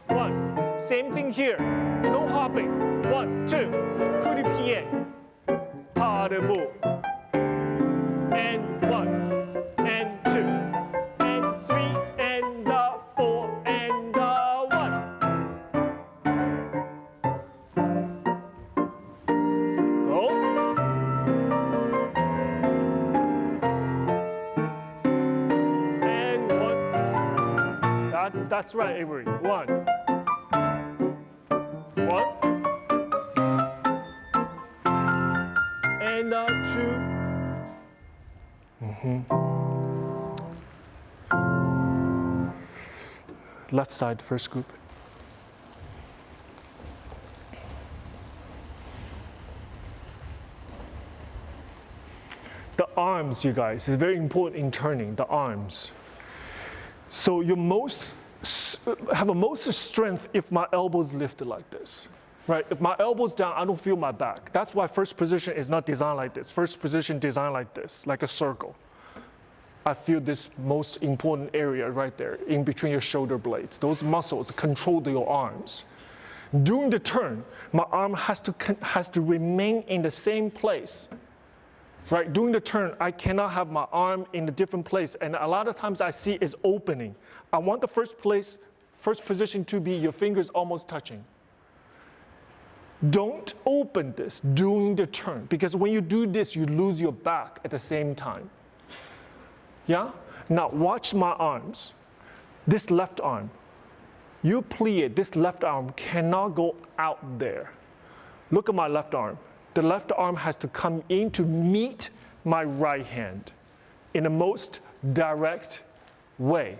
1. Same thing here. No hopping. 1, 2. Coup de pied. Pas debout. And 1. And 2. And 3. And 4. And 1. Go. That's right, Avery. 1. 1. And 2. Left side, first group. The arms, you guys, is very important in turning, the arms. So you have a most strength if my elbow's lifted like this, right? If my elbow's down, I don't feel my back. That's why first position is not designed like this. First position designed like this, like a circle. I feel this most important area right there, in between your shoulder blades. Those muscles control your arms. During the turn, my arm has to remain in the same place. Right, during the turn, I cannot have my arm in a different place, and a lot of times I see it's opening. I want the first position to be your fingers almost touching. Don't open this during the turn, because when you do this, you lose your back at the same time. Yeah? Now watch my arms. This left arm. You plie, this left arm cannot go out there. Look at my left arm. The left arm has to come in to meet my right hand in the most direct way.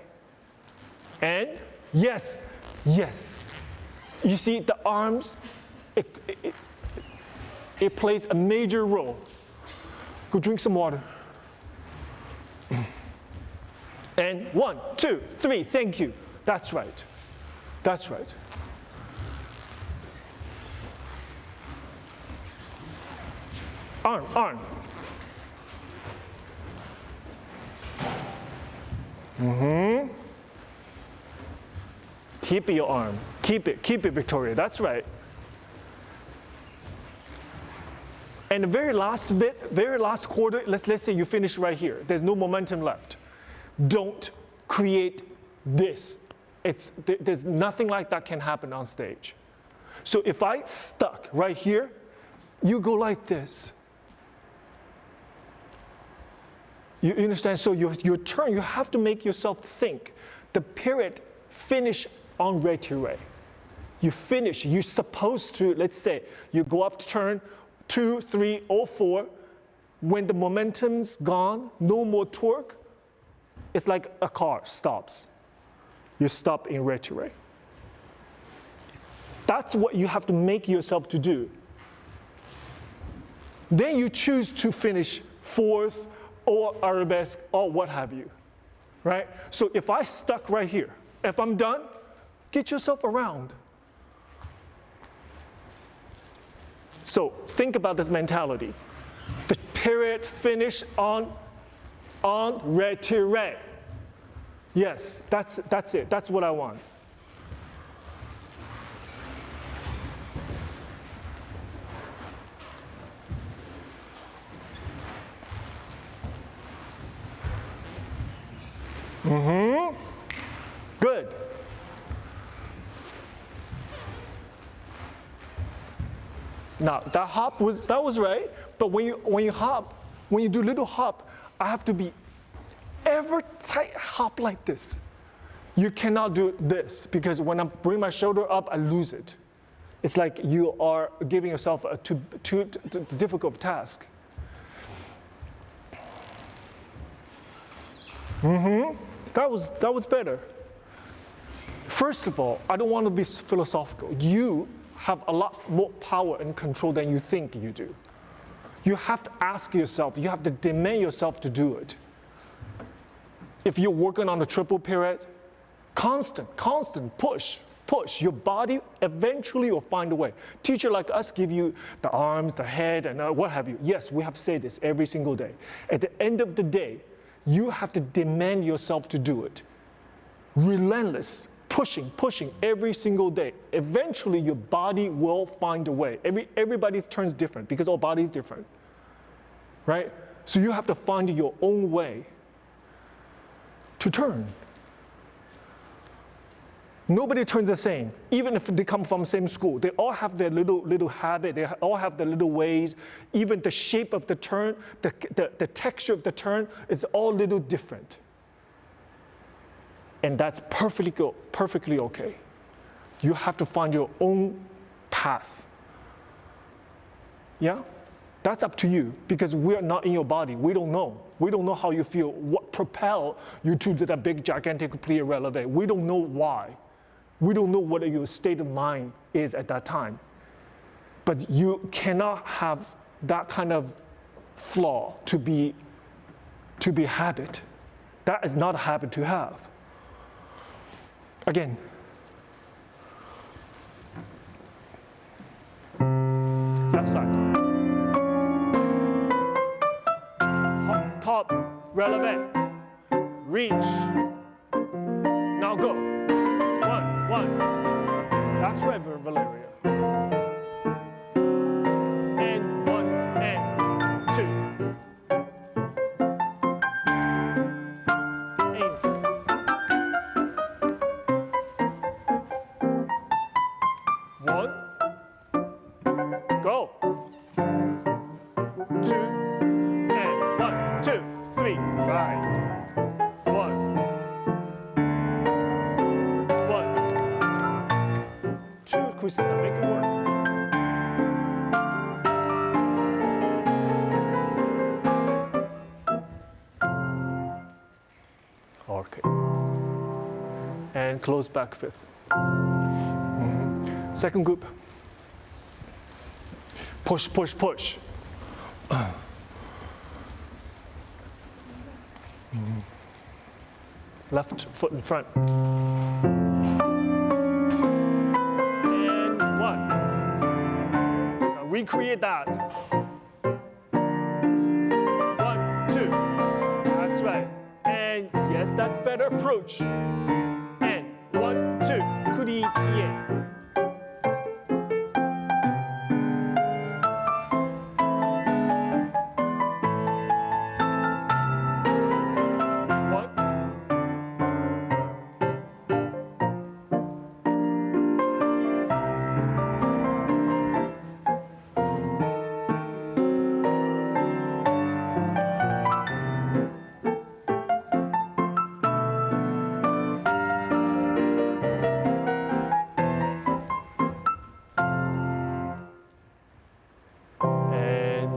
And yes. You see, the arms, it plays a major role. Go drink some water. And 1, 2, 3, thank you. That's right. That's right. Arm, arm. Keep your arm. Keep it, Victoria. That's right. And the very last bit, very last quarter, let's say you finish right here. There's no momentum left. Don't create this. There's nothing like that can happen on stage. So if I stuck right here, you go like this. You understand? So your turn, you have to make yourself think. The period finish on retiré. You finish, you're supposed to, let's say, you go up to turn 2, 3, or 4. When the momentum's gone, no more torque, it's like a car stops. You stop in retiré. That's what you have to make yourself to do. Then you choose to finish 4th or arabesque or what have you, right? So if I stuck right here, if I'm done, get yourself around. So think about this mentality. The period finish on retiré. Yes, that's it. That's what I want. Good. Now that hop was right, but when you hop, when you do little hop, I have to be ever tight hop like this. You cannot do this because when I bring my shoulder up, I lose it. It's like you are giving yourself a too difficult task. That was better. First of all, I don't want to be philosophical. You have a lot more power and control than you think you do. You have to ask yourself, you have to demand yourself to do it. If you're working on the triple pirouette, constant, push. Your body eventually will find a way. Teacher like us give you the arms, the head, and what have you. Yes, we have said this every single day. At the end of the day, you have to demand yourself to do it. Relentless, pushing every single day. Eventually, your body will find a way. Everybody's turn is different because our body is different, right? So you have to find your own way to turn. Nobody turns the same, even if they come from the same school. They all have their little habit. They all have their little ways. Even the shape of the turn, the texture of the turn is all a little different. And that's perfectly okay. You have to find your own path. Yeah? That's up to you because we're not in your body. We don't know. We don't know how you feel, what propelled you to that big, gigantic plie relevé. We don't know why. We don't know what your state of mind is at that time. But you cannot have that kind of flaw to be habit. That is not a habit to have. Again. Left side. Top, relevant. Reach. Now go. One. That's right, Valeria. And 1 and 2. And one. Go. 2 and 1, 2, 3. Right. 2, Christina, make it work. Okay. And close back 5th. Second group. Push. Left foot in front. recreate that. 1, 2. That's right. And yes, that's better approach. And 1, 2. Kuriye.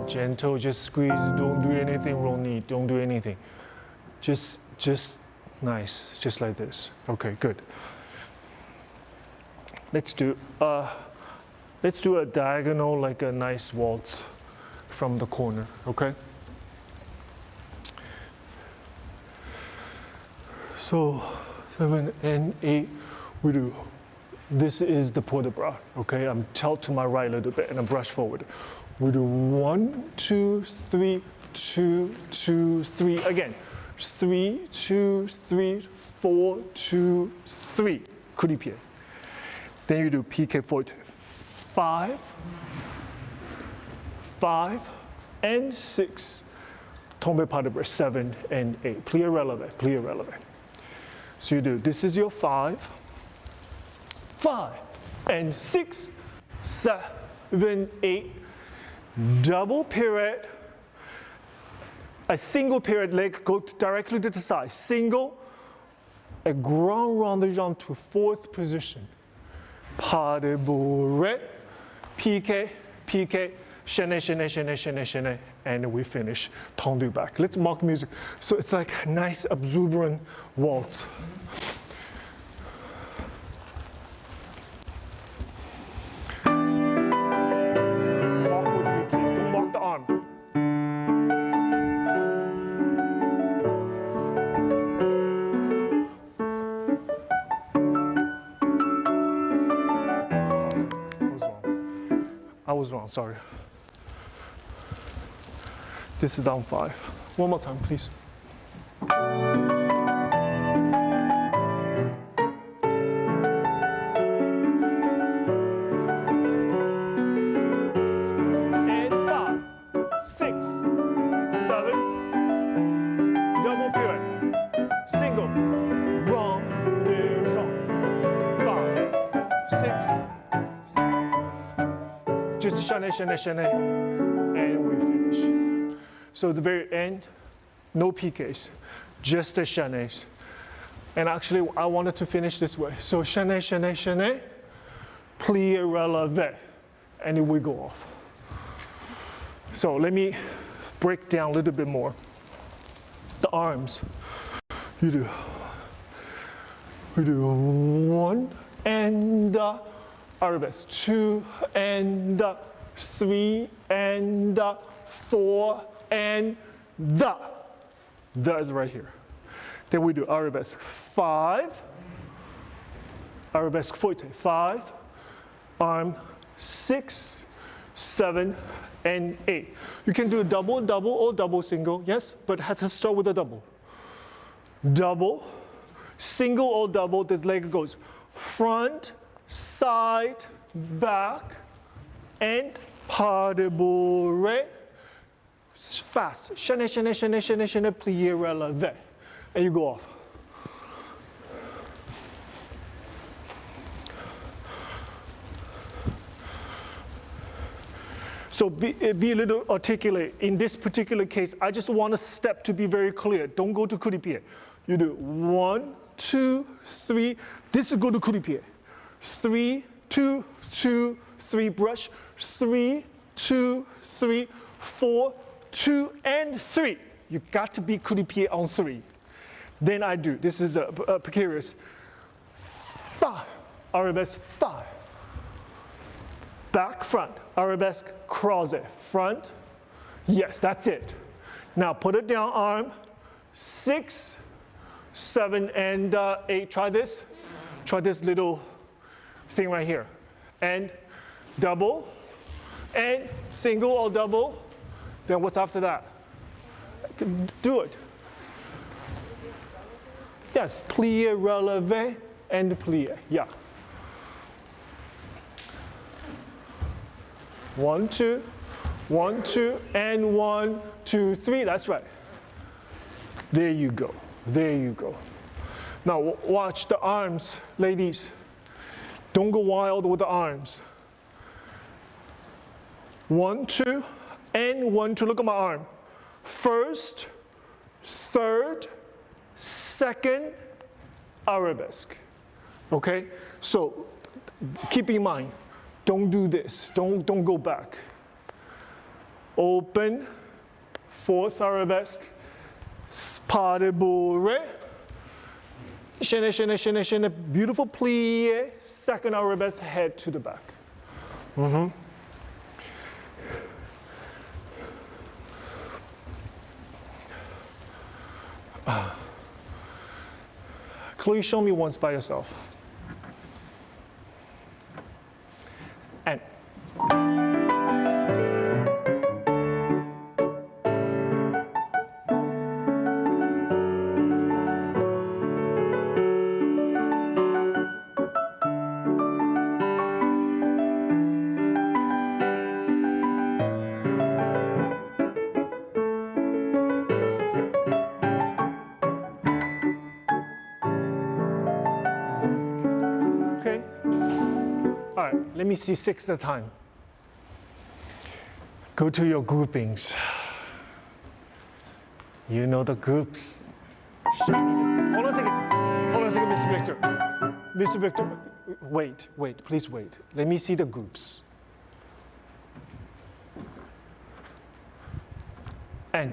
Gentle, just squeeze, don't do anything wrong knee, don't do anything. Just nice, just like this. Okay, good. Let's do a diagonal, like a nice waltz from the corner, okay? So 7 and 8, we do. This is the port de bras, okay? I'm tilt to my right a little bit and I brush forward. We do 1, 2, 3, 2, 2, 3. Again, 3, 2, 3, 4, 2, 3. Coup de pied. Then you do piqué forte. 5, 5, and 6. Tombe pas de bras. 7 and 8. Plie relevé, plie relevé. So you do, this is your 5, 5, and 6, 7, 8. Double pirouette, a single pirouette leg go directly to the side. Single, a grand rond de jambe to fourth position. Pas de bourrée, piqué, piqué, chaîné, chaîné, chaîné, chaîné, chaîné, and we finish tendu back. Let's mock music. So it's like a nice exuberant waltz. I was wrong, sorry. This is down 5. One more time, please. And 5, 6, 7, double pirouette, single, rond de jambe, 5, 6, just chaîné, chaîné, chaîné, and we finish. So at the very end, no piqués, just the chaînés. And actually, I wanted to finish this way. So chaîné, chaîné, chaîné, plie relevé, and then we go off. So let me break down a little bit more. The arms, we do 1 and arabesque, 2 and 3 and 4 and the is right here. Then we do arabesque 5, arabesque forte 5, arm 6, 7, and 8. You can do a double, double, or double single, yes, but it has to start with a double. Double, single or double, this leg goes front, side, back, and pas de bourrée. Fast. Chaîné, chaîné, chaîné, chaîné, chaîné, plié, relevé. And you go off. So be a little articulate. In this particular case, I just want a step to be very clear. Don't go to coup de pied. You do 1, 2, 3. This is go to coup de pied. 3, 2, 2, 3, brush. 3, 2, 3, 4, 2, and 3. You got to be coup de pied on 3. Then I do. This is a precarious. 5, arabesque 5. Back, front, arabesque, croisé, front. Yes, that's it. Now put it down, arm. 6, 7, and 8. Try this. Try this little thing right here. And double, and single or double. Then what's after that? Do it. Yes, plié, relevé, and plié. Yeah. 1, 2, 1, 2, and 1, 2, 3. That's right. There you go. There you go. Now watch the arms, ladies. Don't go wild with the arms. 1, 2, and 1, 2. Look at my arm. First, third, second, arabesque. Okay? So keep in mind, don't do this. Don't go back. Open, fourth arabesque, pas de bourrée. Chaîne, beautiful plié, second arabesque, head to the back. Chloe, show me once by yourself. And. Okay. All right, let me see 6 at a time. Go to your groupings. You know the groups. Hold on a second. Hold on a second, Mr. Victor. Mr. Victor, wait, please wait. Let me see the groups. And.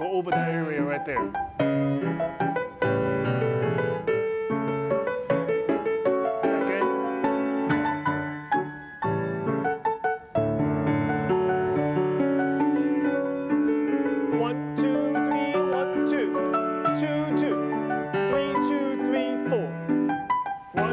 Over the area right there. Second. One, two, three, 1, 2. 2, 2. 3, 2, 3, 4. 1.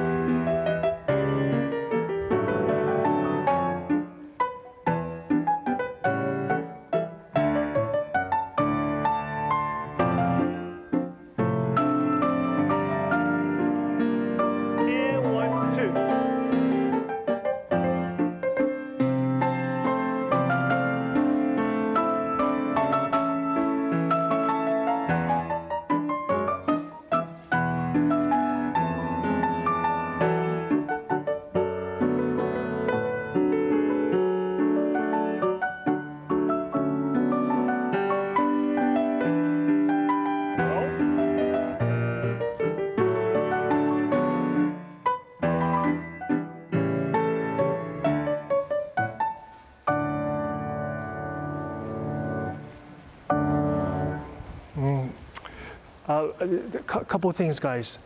A couple of things, guys.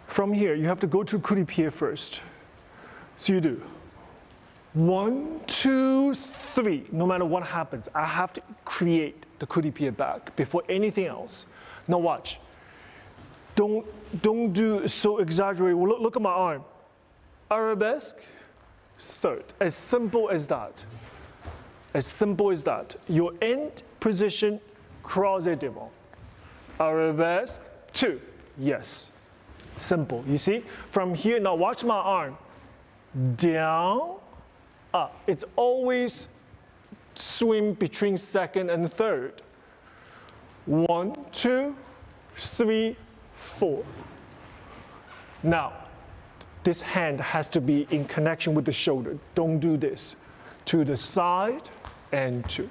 From here, you have to go to coup de pied first. So you do 1, 2, 3. No matter what happens, I have to create the coup de pied back before anything else. Now watch. Don't do so exaggerated. Look at my arm. Arabesque, third. As simple as that. As simple as that. Your end position, croisé devant. Arabesque, 2. Yes. Simple. You see? From here, now watch my arm. Down, up. It's always swing between second and third. 1, 2, 3, 4. Now, this hand has to be in connection with the shoulder. Don't do this. To the side and 2.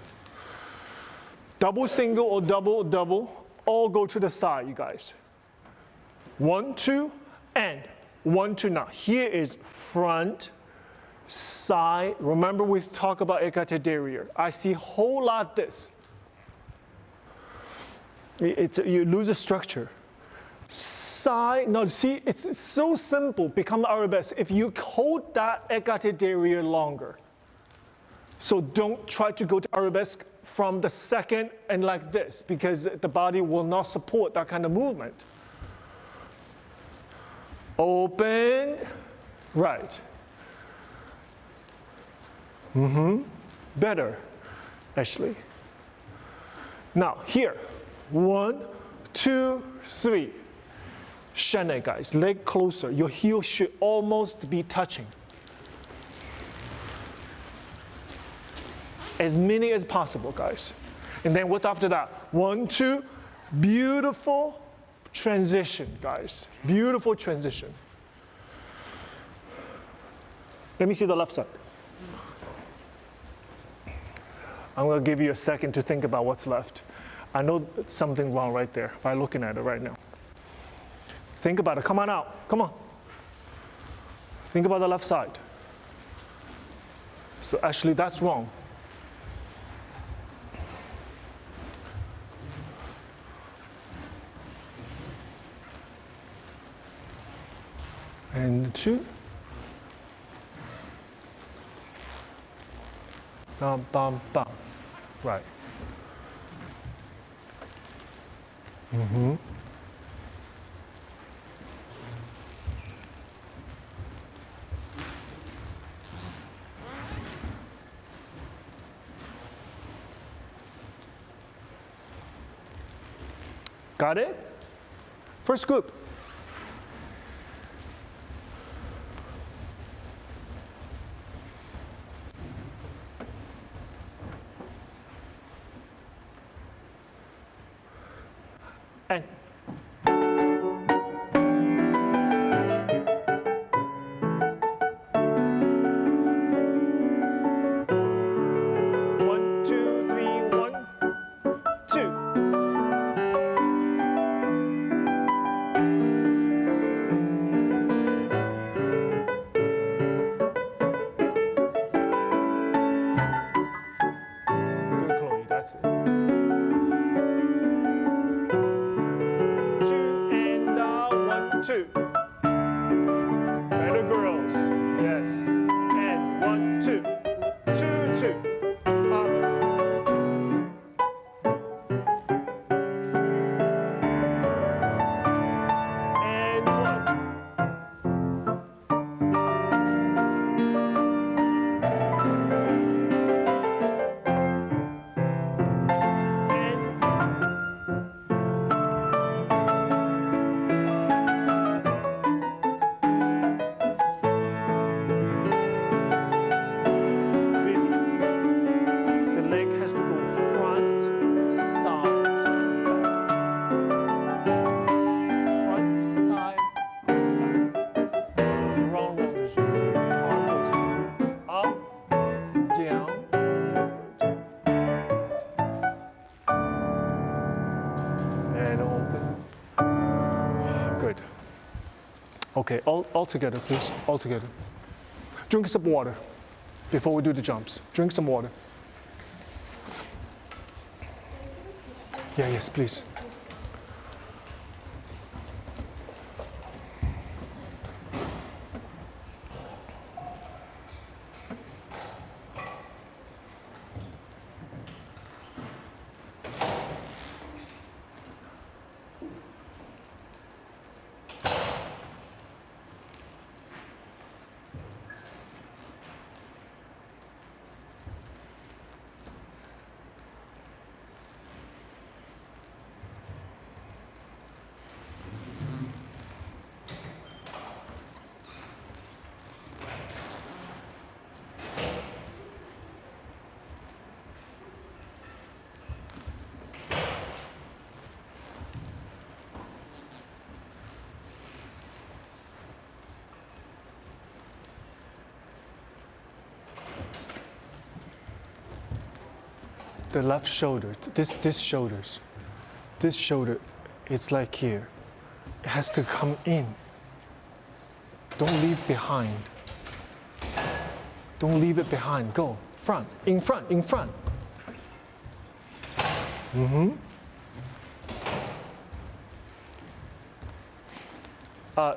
Double, single, or double, double. All go to the side, you guys. 1, 2, and 1, 2. Now, here is front, side. Remember we talked about écarté derrière. I see a whole lot this. You lose the structure. Side, now see, it's so simple, become arabesque. If you hold that écarté derrière longer. So don't try to go to arabesque from the second and like this, because the body will not support that kind of movement. Open, right. Better, Ashley. Now here, 1, 2, 3. Shannon, guys, leg closer. Your heel should almost be touching. As many as possible, guys. And then what's after that? 1, 2, beautiful transition, guys. Beautiful transition. Let me see the left side. I'm going to give you a second to think about what's left. I know something wrong right there by looking at it right now. Think about it. Come on out. Come on. Think about the left side. So actually, that's wrong. And 2. Bum, bum, bum. Right. Got it? First scoop. And one, two, three, 1, 2. Good, Chloe, that's it. 2. Better girls. Yes. And 1, 2. 2, 2. Up. And 1. Okay, all together, please. All together. Drink some water before we do the jumps. Drink some water. Yeah, yes, please. The left shoulder, this shoulder, it's like here. It has to come in. Don't leave behind. Don't leave it behind. Go, front, in front, in front.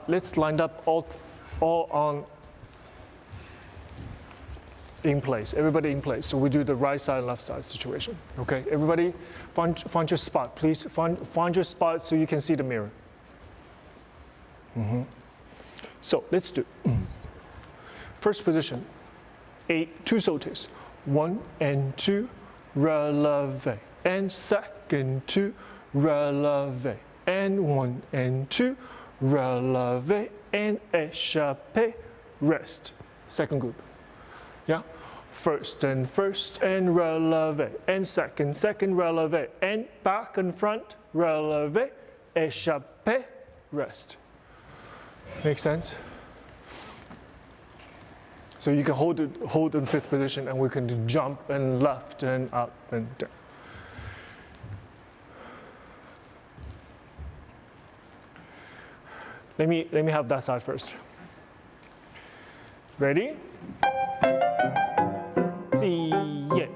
Let's line up all on in place. Everybody in place. So we do the right side, left side situation. Okay, everybody find your spot. Please find your spot so you can see the mirror. So let's do first position. 2 sautes. 1 and 2, releve. And second 2, releve. And 1 and 2, releve. And échappé, rest. Second group. Yeah? First and releve. And second, releve. And back and front, releve. Échappé, rest. Make sense? So you can hold in 5th position, and we can do jump and left and up and down. Let me have that side first. Ready? Plie.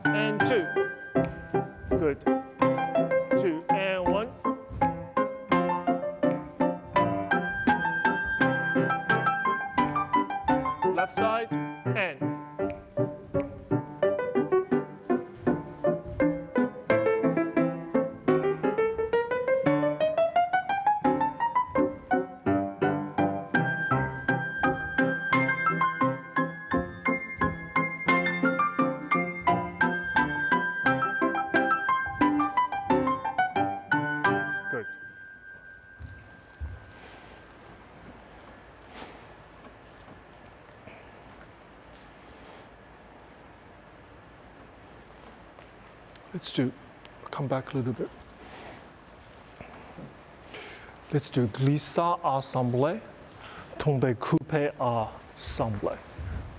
And 2. Good. 2 and 1. Left side and. Good. Let's do, come back a little bit. Let's do glissade assemblé, tomber coupé assemblé.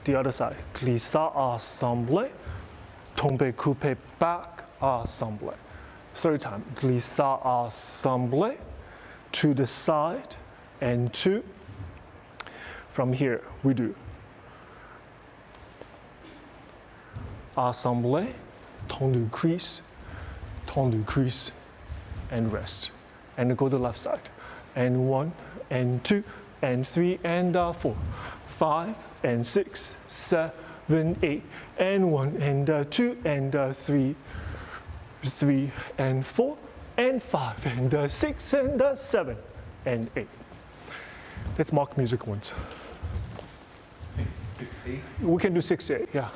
The other side, glissade assemblé, tomber coupé back assemblé. Third time, glissade assemblé, to the side and 2. From here, we do assemblé, tendu crease, and rest. And go to the left side. And 1, and 2, and 3, and 4, 5, and 6, 7, 8, and 1, and 2, and 3, 3, and 4, and 5, and 6, and 7, and 8. Let's mark music once. 6, 8. We can do 6, 8, yeah.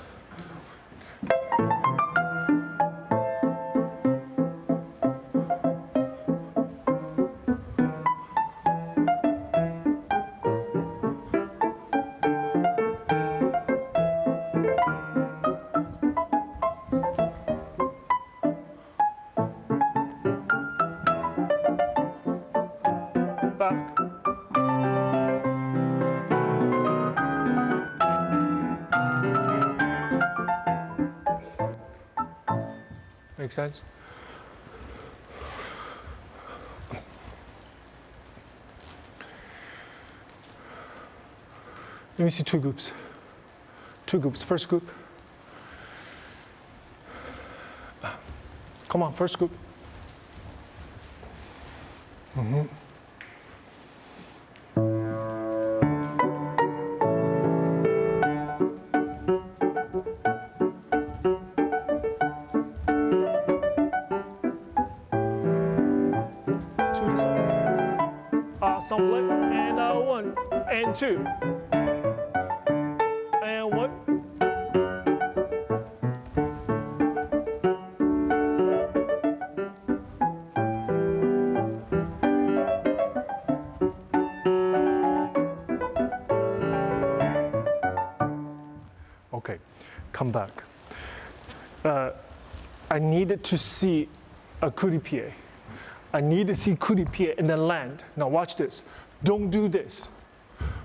Back. Make sense? Let me see 2 groups. 2 groups. First group. Come on, first group. Assemble and 1 and 2 and 1. Okay, come back. I needed to see a coup de pied. I need to see coup de pied and then land. Now watch this. Don't do this.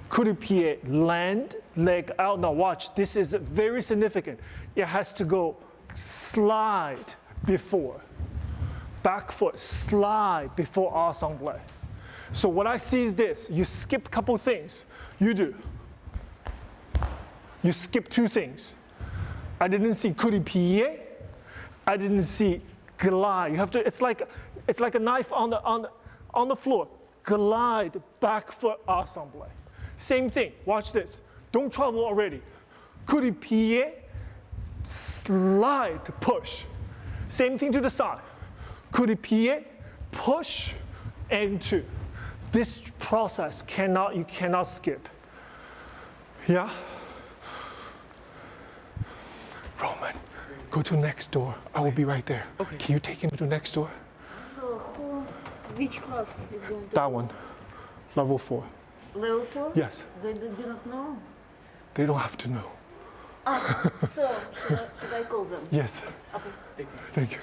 Coup de pied, land, leg out. Now watch, this is very significant. It has to go slide before. Back foot, slide before ensemble. So what I see is this. You skip a couple things. You do. You skip 2 things. I didn't see coup de pied. I didn't see glide. You have to, it's like a knife on the floor. Glide, back foot ensemble. Same thing, watch this. Don't travel already. Coude pied, slide, push. Same thing to the side. Coude pied, push, and 2. This process you cannot skip. Yeah? Roman, go to next door. I will be right there. Okay. Can you take him to next door? So which class is going to? That one, level 4. Level 4? Yes, They do not know. they don't have to know. So should I call them? Yes, Okay. thank you.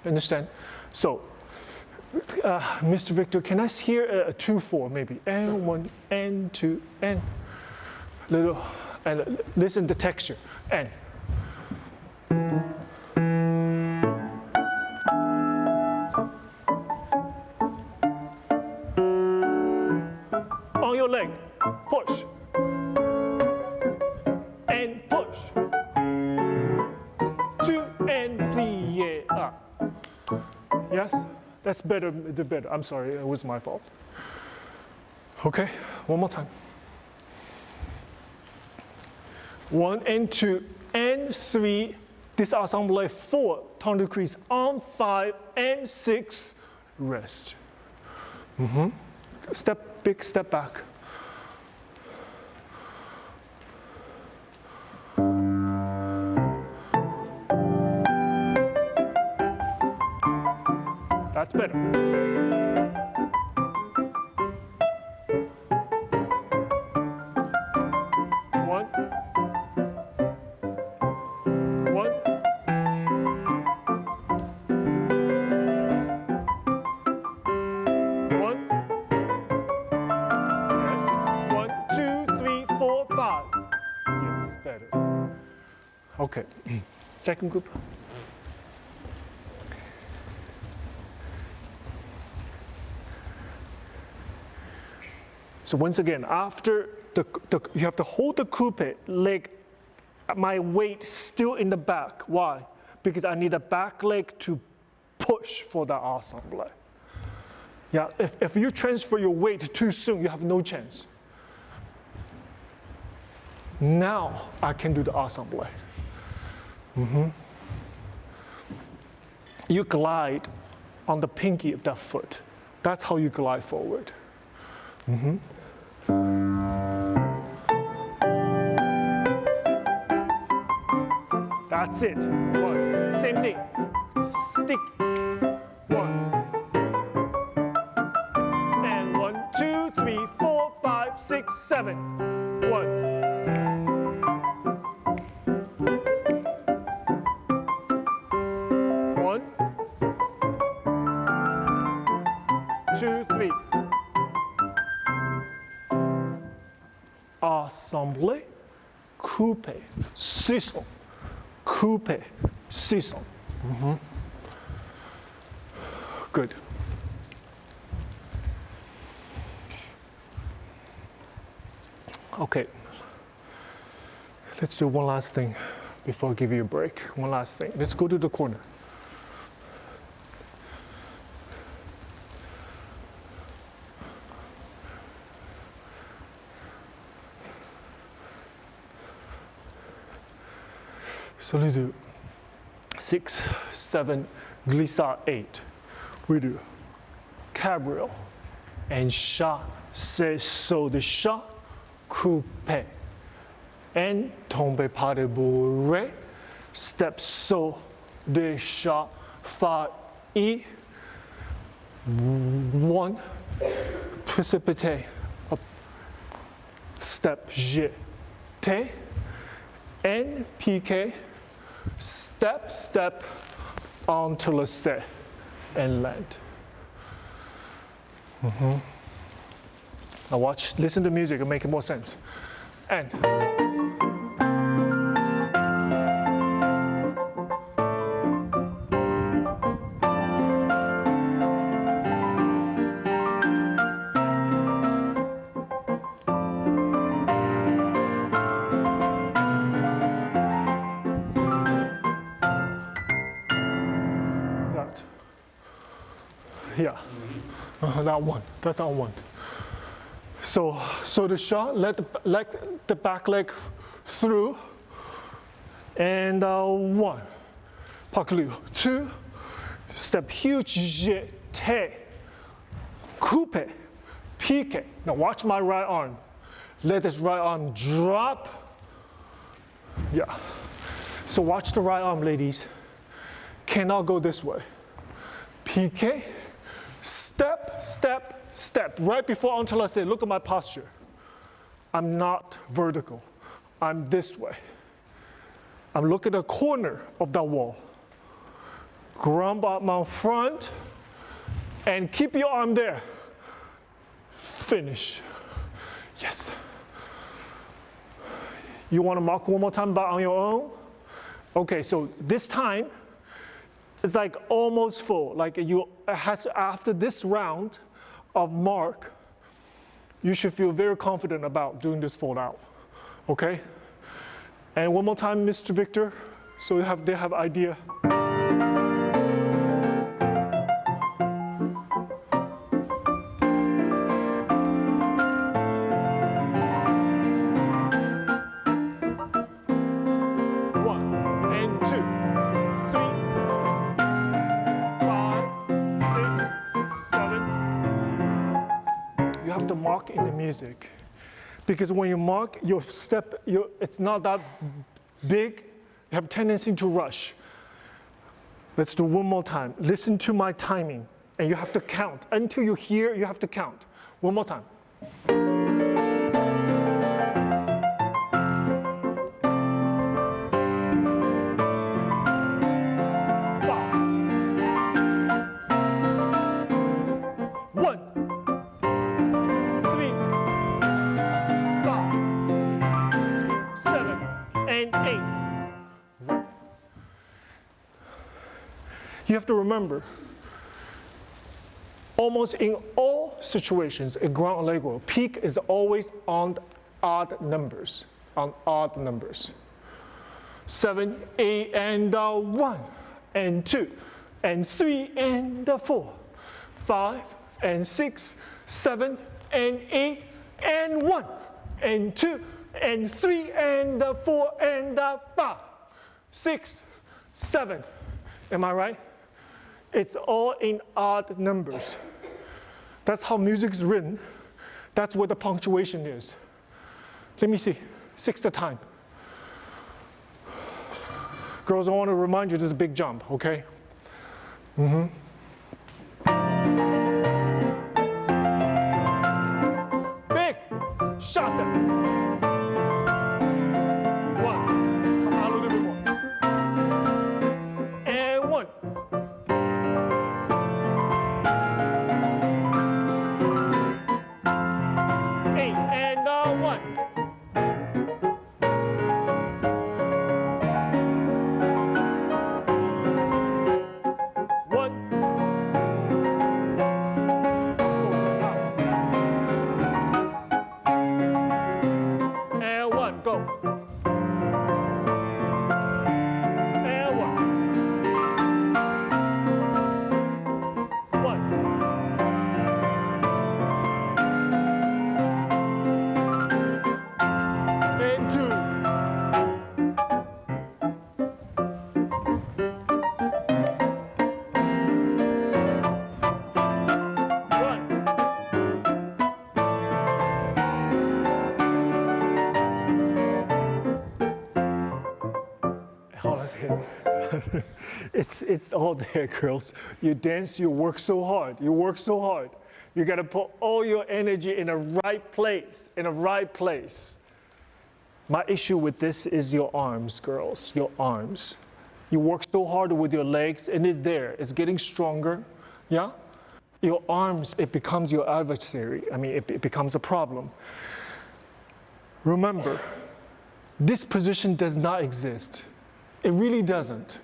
Understand? So, Mr. Victor, can I hear a 2-4 maybe? And 1, and 2, and little, and listen to the texture. And. On your leg, push. And push. 2 and plie up. Yes? That's better, the better. I'm sorry, it was my fault. Okay, one more time. 1 and 2 and 3. This ensemble 4. Turn to crease on 5 and 6. Rest. Big step back. That's better. 1. 1. 1. Yes. 1, 2, 3, 4, 5. Yes, better. Okay. Second group. So once again, after you have to hold the coupe leg, my weight still in the back. Why? Because I need the back leg to push for the ensemble. Yeah, if you transfer your weight too soon, you have no chance. Now I can do the ensemble. You glide on the pinky of that foot. That's how you glide forward. That's it. 1. Same thing. Stick. 1. And 1, 2, 3, 4, 5, 6, 7. 1. 1. 2, 3. Ensemble, coupe, sisson, coupe, sisson. Good. Okay. Let's do one last thing before I give you a break. One last thing. Let's go to the corner. So we do 6, 7, glissade 8. We do cabriole and chat, c'est saut de chat, coupé. And tombe pas de bourré, step saut de chat, fa, e. 1, précipité, step, jeté, and piqué. Step, step onto le set and land. Now watch, listen to music and make it more sense. And. Yeah, that one, that's on one. So the shot, let the back leg through, and 1, pas liu, 2, step huge, jeté, coupe, pique. Now watch my right arm. Let this right arm drop. Yeah. So watch the right arm, ladies. Cannot go this way. Pique, step, step, step. Right before entrelacé, look at my posture. I'm not vertical. I'm this way. I'm looking at the corner of that wall. Grand battement front, and keep your arm there. Finish. Yes. You want to mark one more time on your own? Okay, so this time, it's like almost full. Like after this round of mark, you should feel very confident about doing this fold out. Okay? And one more time, Mr. Victor, so they have idea. In the music, because when you mark your step, it's not that big, you have a tendency to rush. Let's do one more time. Listen to my timing, and you have to count. Until you hear, you have to count. One more time. 8. You have to remember, almost in all situations in grand allegro, peak is always on odd numbers, 7, 8, and 1, and 2, and 3, and 4, 5, and 6, 7, and 8, and 1, and 2, and 3, and 4, and 5, 6, 7. Am I right? It's all in odd numbers. That's how music is written. That's where the punctuation is. Let me see, 6 at a time. Girls, I want to remind you this is a big jump, okay? Big, chasse. 1, come out a little bit more. And 1. It's all there, girls. You dance, you work so hard. You work so hard. You got to put all your energy in the right place, My issue with this is your arms, girls, your arms. You work so hard with your legs, and it's there. It's getting stronger, yeah? Your arms, it becomes your adversary. I mean, it becomes a problem. Remember, this position does not exist. It really doesn't.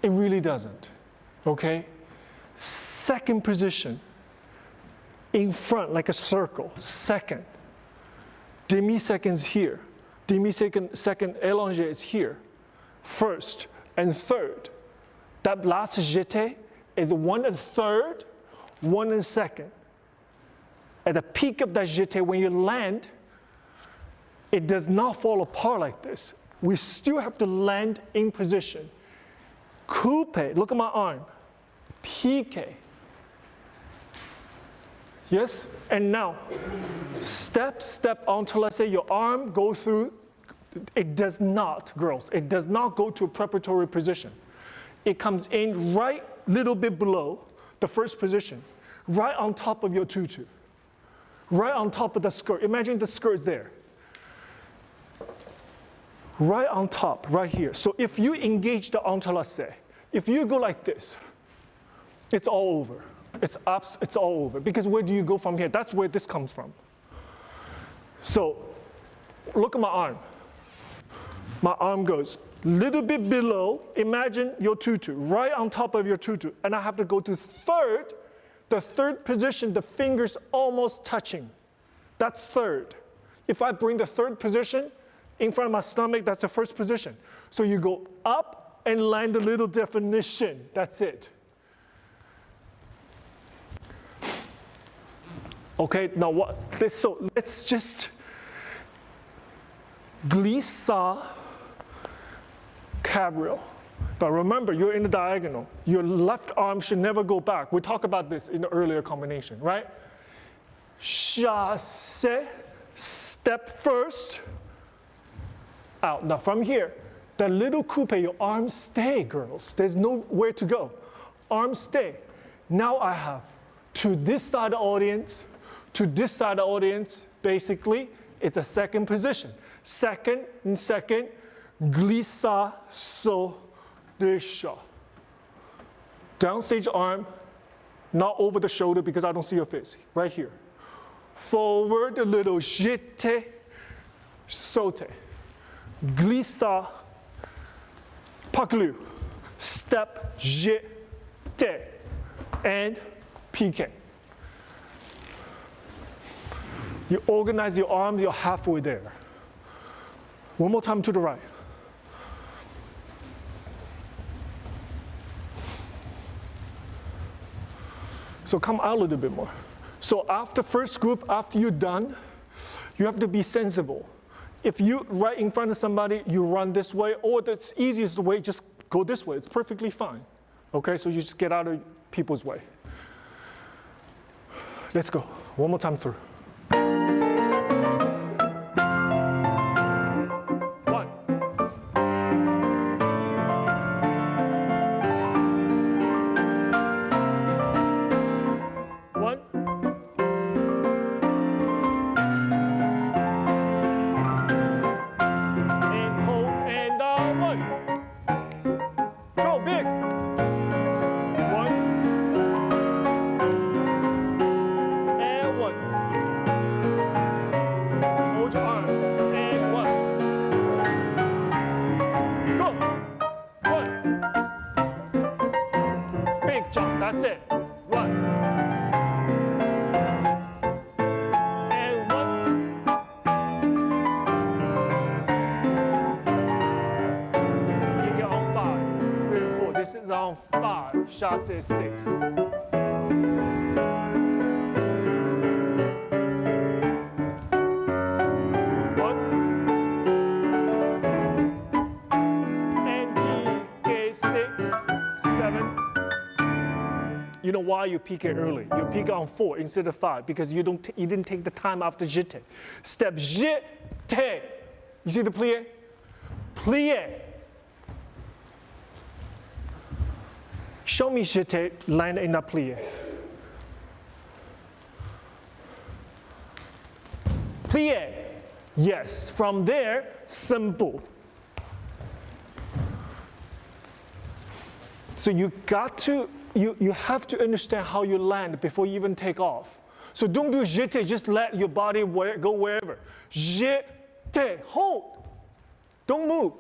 It really doesn't, okay? Second position, in front like a circle, second. Demi-second's here. Demi-second élongé is here. First and third. That last jeté is 1/3 1 second. At the peak of that jeté, when you land, it does not fall apart like this. We still have to land in position. Coupe, look at my arm. Piqué. Yes? And now, step onto, let's say your arm goes through. It does not, girls, it does not go to a preparatory position. It comes in right little bit below the first position, right on top of your tutu, right on top of the skirt. Imagine the skirt's there. Right on top, right here. So if you engage the entrelacé, if you go like this, it's all over. It's all over. Because where do you go from here? That's where this comes from. So look at my arm. My arm goes a little bit below, imagine your tutu, right on top of your tutu. And I have to go to third. The third position, the fingers almost touching. That's third. If I bring the third position in front of my stomach, that's the first position. So you go up and land a little definition. That's it. Okay, now what? So let's just glissa cabriole. But remember, you're in the diagonal. Your left arm should never go back. We talked about this in the earlier combination, right? Chassé, step first, out. Now from here, the little coupe, your arms stay, girls. There's nowhere to go. Arms stay. Now I have to this side of the audience, to this side of the audience. Basically, it's a second position. Second and second, glissa, so, desha. Downstage arm, not over the shoulder because I don't see your face. Right here. Forward a little, jeté, saute. Glissa, paclue. Step, jeté, and piqué. You organize your arms, you're halfway there. One more time to the right. So come out a little bit more. So after first group, after you're done, you have to be sensible. If you right in front of somebody, you run this way, or the easiest way, just go this way. It's perfectly fine. Okay, so you just get out of people's way. Let's go. One more time through. That's it. One. And one. You get on 5, 3 and 4. This is on 5. Chassé 6. You know why you pique it early? You pique on 4 instead of 5 because you didn't take the time after jeté. Step jeté. You see the plié? Plié. Show me jeté, land in that plié. Plié. Yes. From there, simple. So you have to understand how you land before you even take off. So don't do jeté, just let your body go wherever. Jeté, hold. Don't move.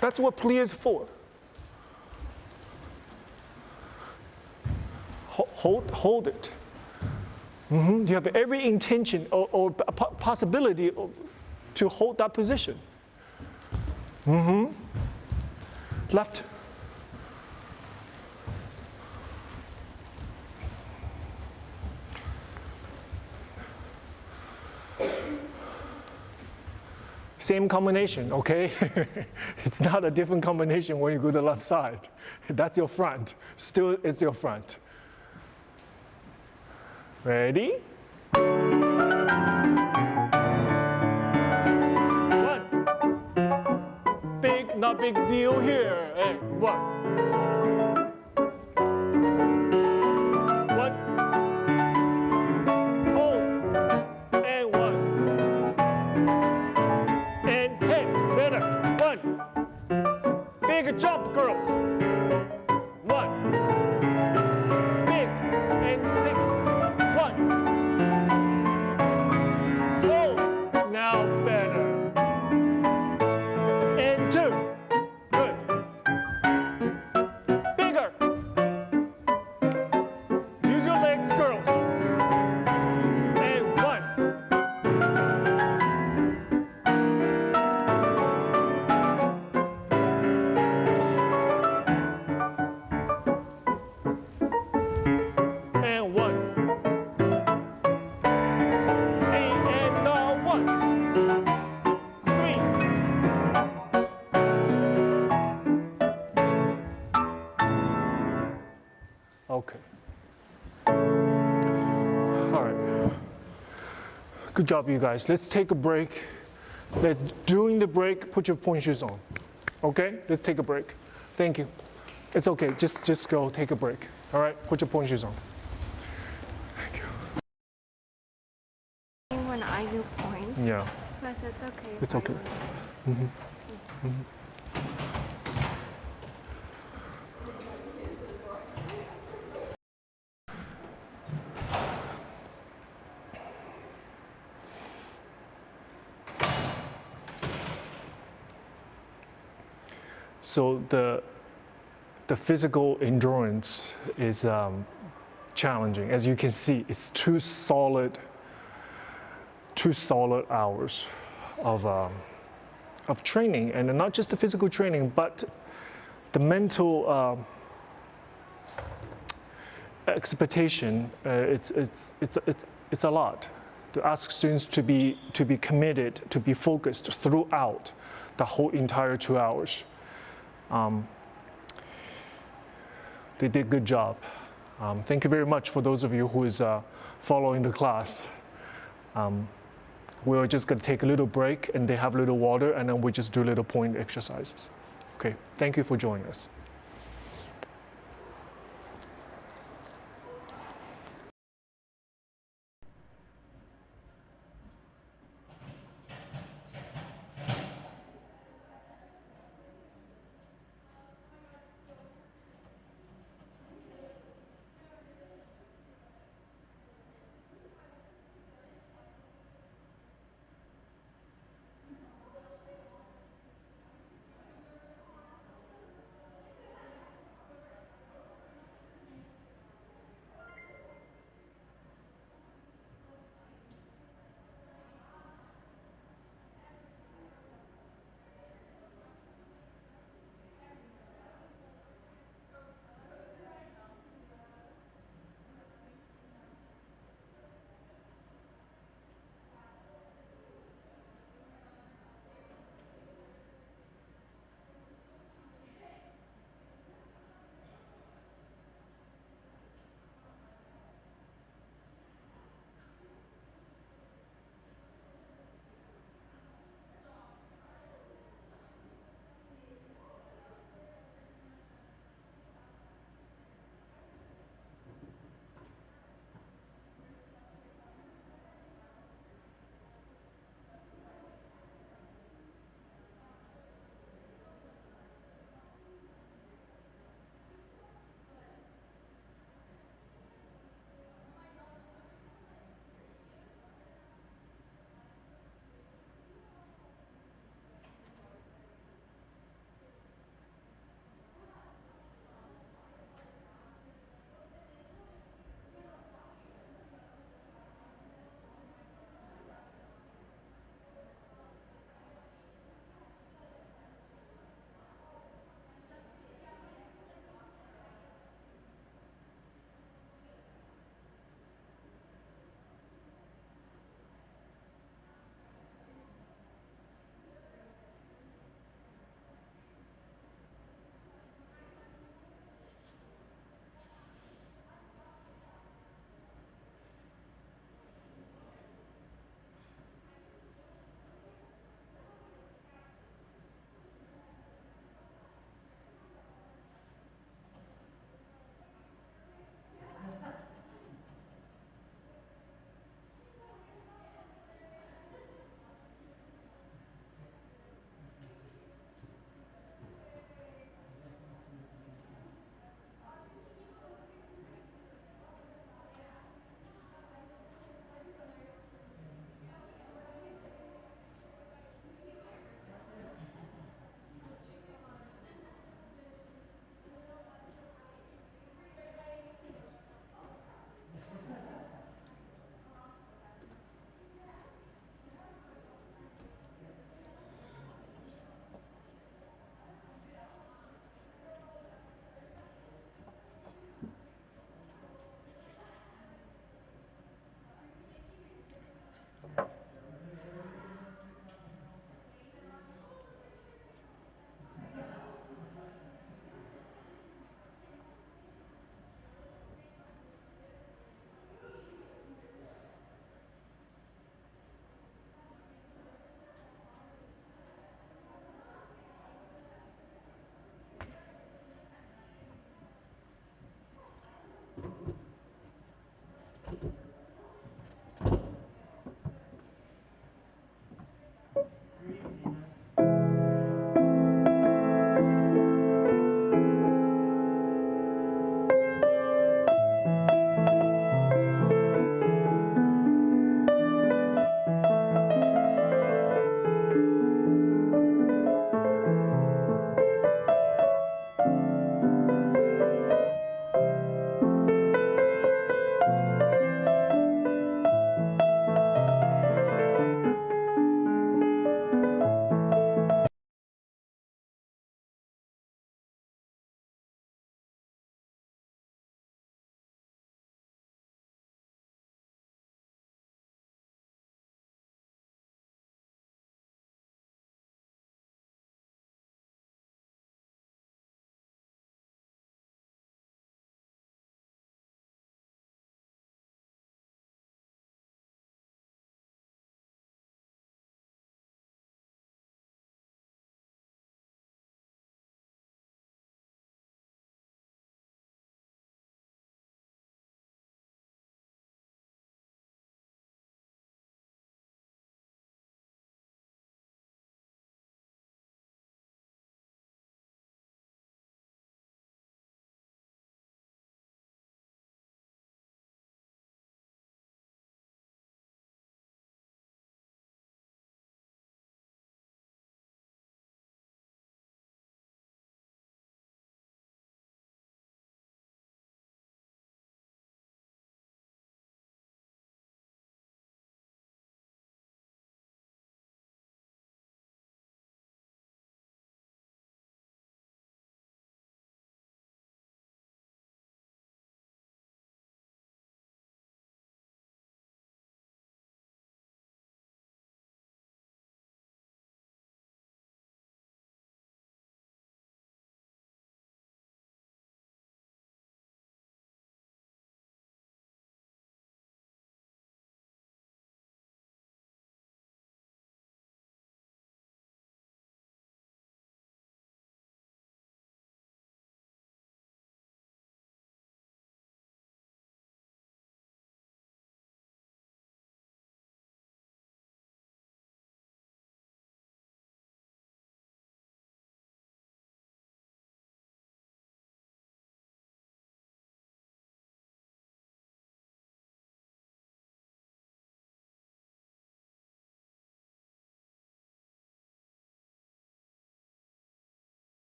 That's what plié is for. Hold it. You have every intention or possibility to hold that position. Left. Same combination, okay? It's not a different combination when you go to the left side. That's your front. Still, it's your front. Ready? One. Big, not big deal here. Hey, one. One. Hold. And one. And hit. Better. One. Big jump, girls. One. Big. And 6. One. Hold. Now better. And 2. Good. Bigger. Use your legs, girls. And 1. And 1. And 1. 3. Okay. All right. Good job, you guys. Let's take a break. During the break, put your pointe shoes on. Okay? Let's take a break. Thank you. It's okay. Just go take a break. All right? Put your pointe shoes on. Thank you. When I do point, Yeah. so I said it's okay. It's okay. So the physical endurance is challenging. As you can see, it's two solid hours of training, and not just the physical training, but the mental expectation. It's a lot to ask students to be committed, to be focused throughout the whole entire 2 hours. They did a good job. Thank you very much for those of you who is following the class. We're just going to take a little break, and they have a little water, and then we just do little point exercises. Okay, thank you for joining us.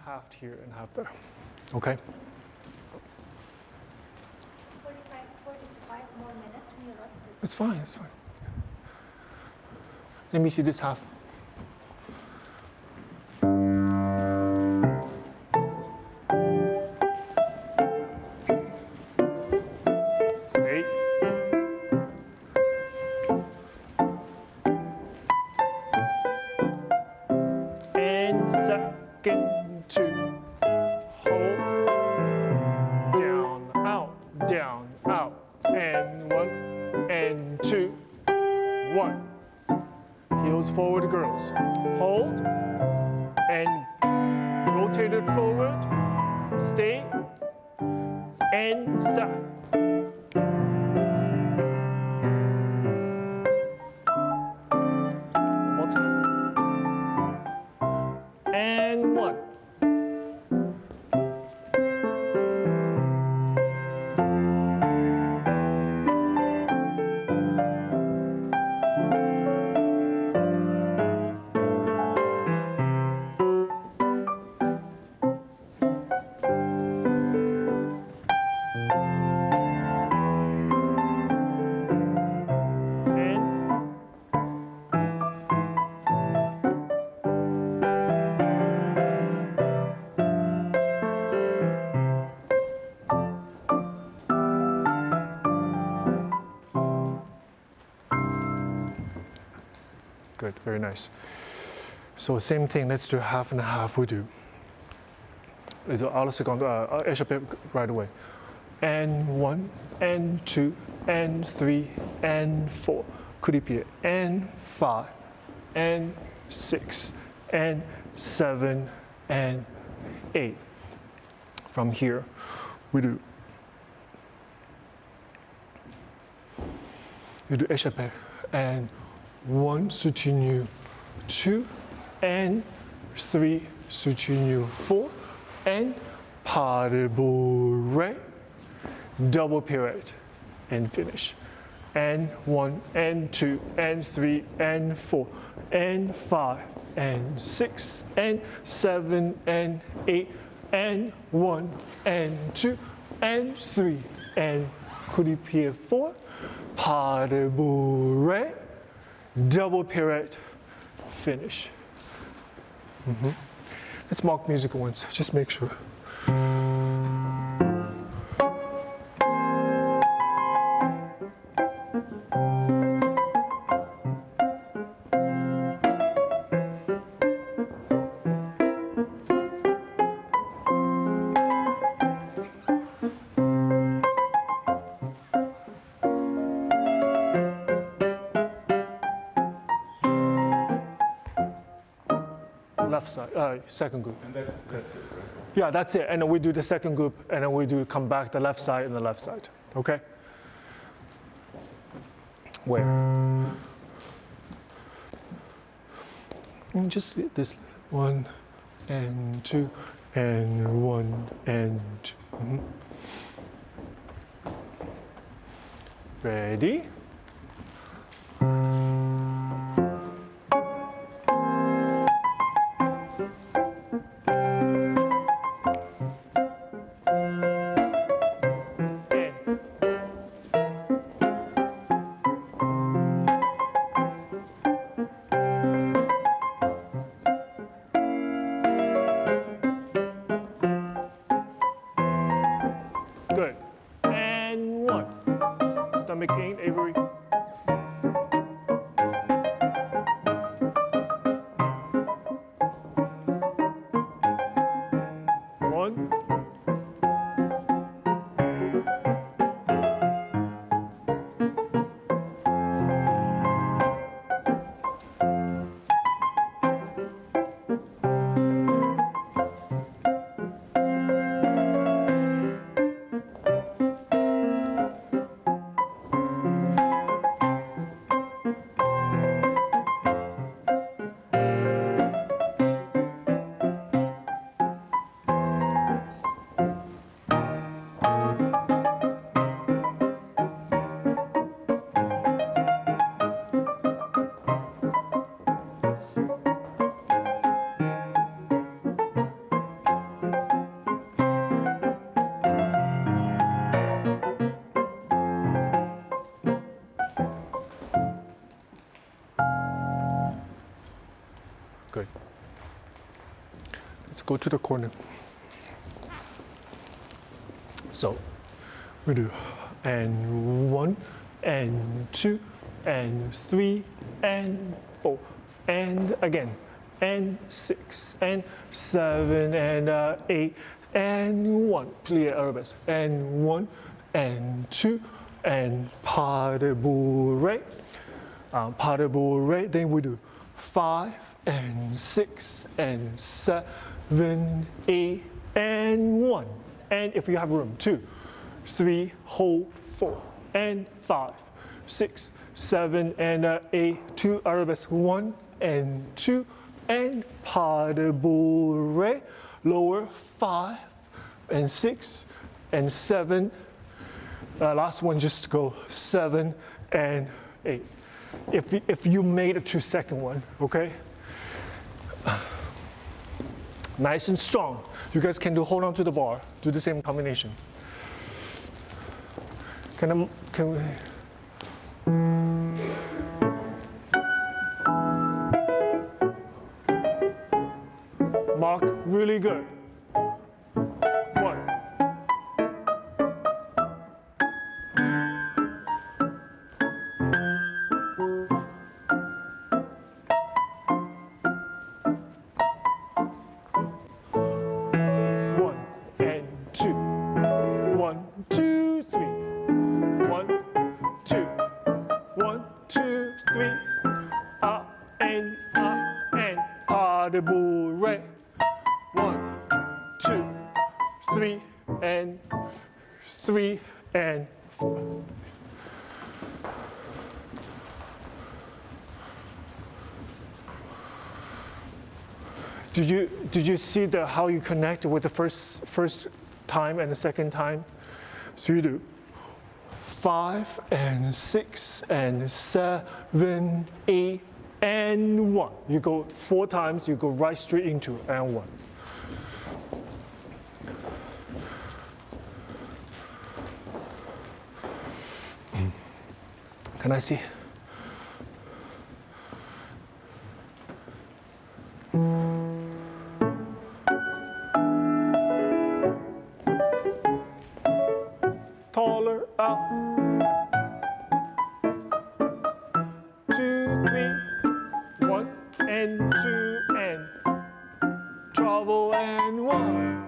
half here and half there. Okay? 45 more minutes in your life. It's fine, it's fine. Let me see this half. Stay. And second, two. Hold. Down, out, down, out. And one, and two, one. Heels forward, girls. Hold. And rotate it forward. Stay. And side. One more time. And one. Good, very nice. So same thing, let's do half and half. We do. Alla seconde, échappé right away. And one, and two, and three, and four. Coude pied. And 5, and 6, and 7, and 8. From here, we do. You do échappé. And 1, soutenu, 2, and 3, soutenu, 4, and pas de bourrée, double pirouette, and finish. And 1, and 2, and 3, and 4, and 5, and 6, and 7, and 8, and 1, and 2, and 3, and coude pied 4, pas de bourrée, double pirouette, finish. Let's mark music once, just make sure. Left side, second group. And that's it, right? Yeah, that's it. And then we do the second group, and then we do come back the left side and the left side. Okay? Where? And just this 1, and 2, and 1, and 2. Ready? Good. And 1. Stomach in, Avery. One. Let's go to the corner. So we do and 1 and 2 and 3 and 4 and again and 6 and 7 and 8 and 1. Plie arabesque and 1 and 2 and pas de bourrée. Pas de bourrée. Then we do 5 and 6 and 7, 8 and 1. And if you have room, 2, 3, hold 4 and 5, 6, 7 and 8. 2 arabesque 1 and 2 and pas de bourrée. Lower 5 and 6 and 7. Last one, just go 7 and 8. If you made it to second one, okay? Nice and strong. You guys can do hold on to the bar. Do the same combination. Can we? Mark, really good. 1. De bourrée. 1, 2, 3, and 3 and 4. Did you see how you connect with the first time and the second time? So you do 5 and 6 and 7, 8. And 1. You go 4 times, you go right straight into and 1. Can I see? Taller out. 2, 3. 1 and 2 and travel and 1,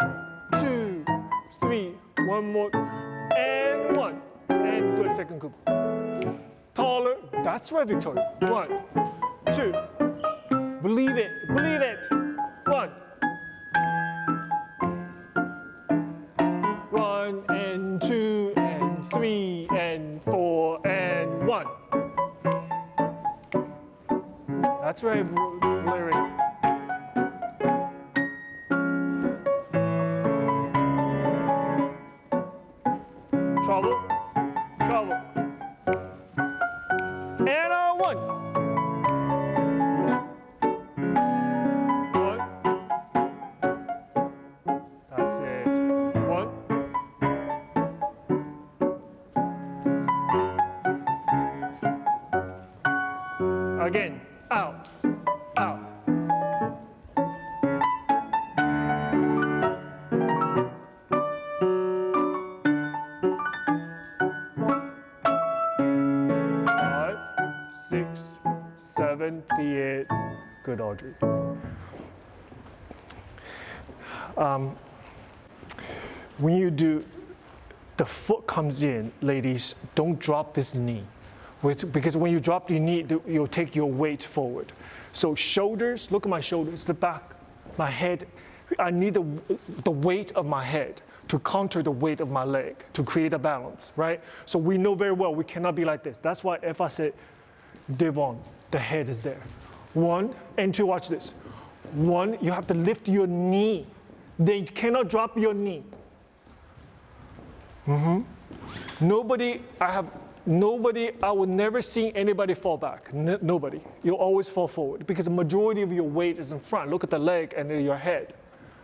2, 3, 1 more and 1 and good second coup. Taller, that's right, Victoria. 1, 2, believe it, 1. 1 and 2 and 3 and 4 and 1. That's right, Larry. Trouble. And a 1. 1. That's it. 1. Again. Out. 5, 6, 7, 8. Good, Audrey. When you do, the foot comes in, ladies, don't drop this knee. Because when you drop your knee, you'll take your weight forward. So shoulders, look at my shoulders, the back, my head. I need the weight of my head to counter the weight of my leg to create a balance, right? So we know very well we cannot be like this. That's why if I say devant, the head is there. 1 and 2, watch this. 1, you have to lift your knee. They cannot drop your knee. Nobody, I will never see anybody fall back. Nobody. You'll always fall forward because the majority of your weight is in front. Look at the leg and then your head,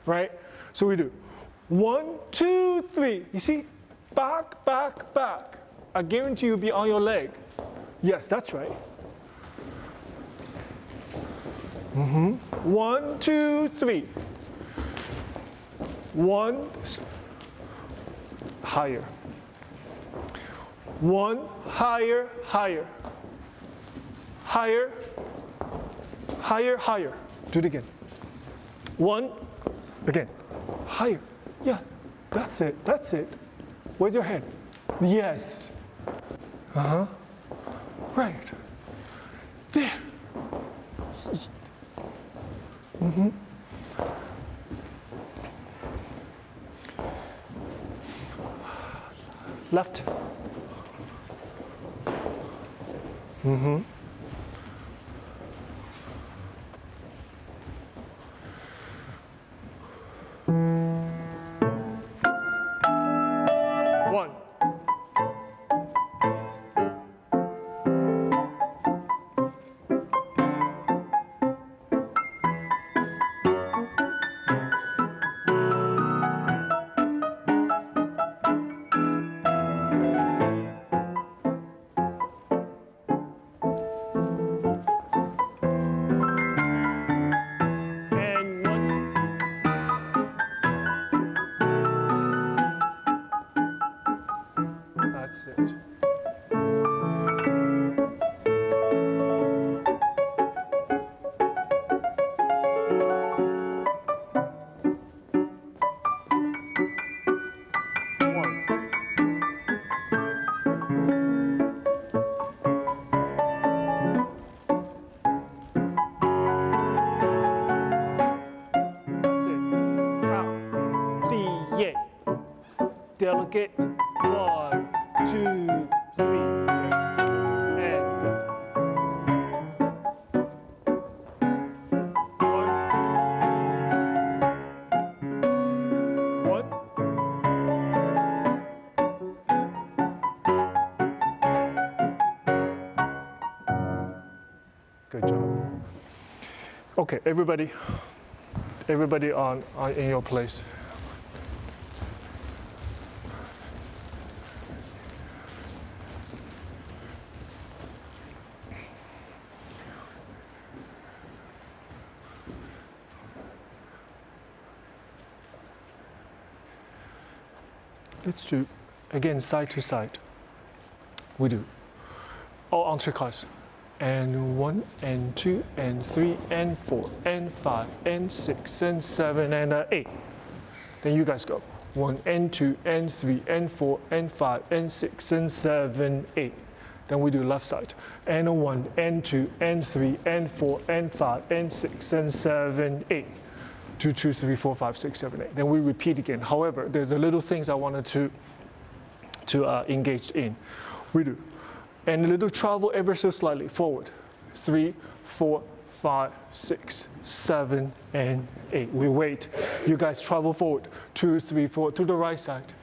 right? So we do 1, 2, 3. You see? Back, back, back. I guarantee you'll be on your leg. Yes, that's right. 1, 2, 3. 1, higher. 1, higher, higher. Higher, higher, higher. Do it again. 1, again, higher. Yeah, that's it, that's it. Where's your head? Yes. Uh-huh. Right. There. Mm-hmm. Left. Mm-hmm. One. And 1. That's it. Delegate. 1, 2, 3. Yes. And 1. 1. Good job. Okay, everybody on in your place. Let's do, again, side to side. We do. All entrecroise. And 1, and 2, and 3, and 4, and 5, and 6, and 7, and 8. Then you guys go. 1, and 2, and 3, and 4, and 5, and 6, and 7, 8. Then we do left side. And 1, and 2, and 3, and 4, and 5, and 6, and 7, 8. 2, 2, 3, 4, 5, 6, 7, 8. Then we repeat again. However, there's a little things I wanted to engage in. We do. And a little travel ever so slightly forward. 3, 4, 5, 6, 7, and 8. We wait. You guys travel forward. 2, 3, 4 to the right side.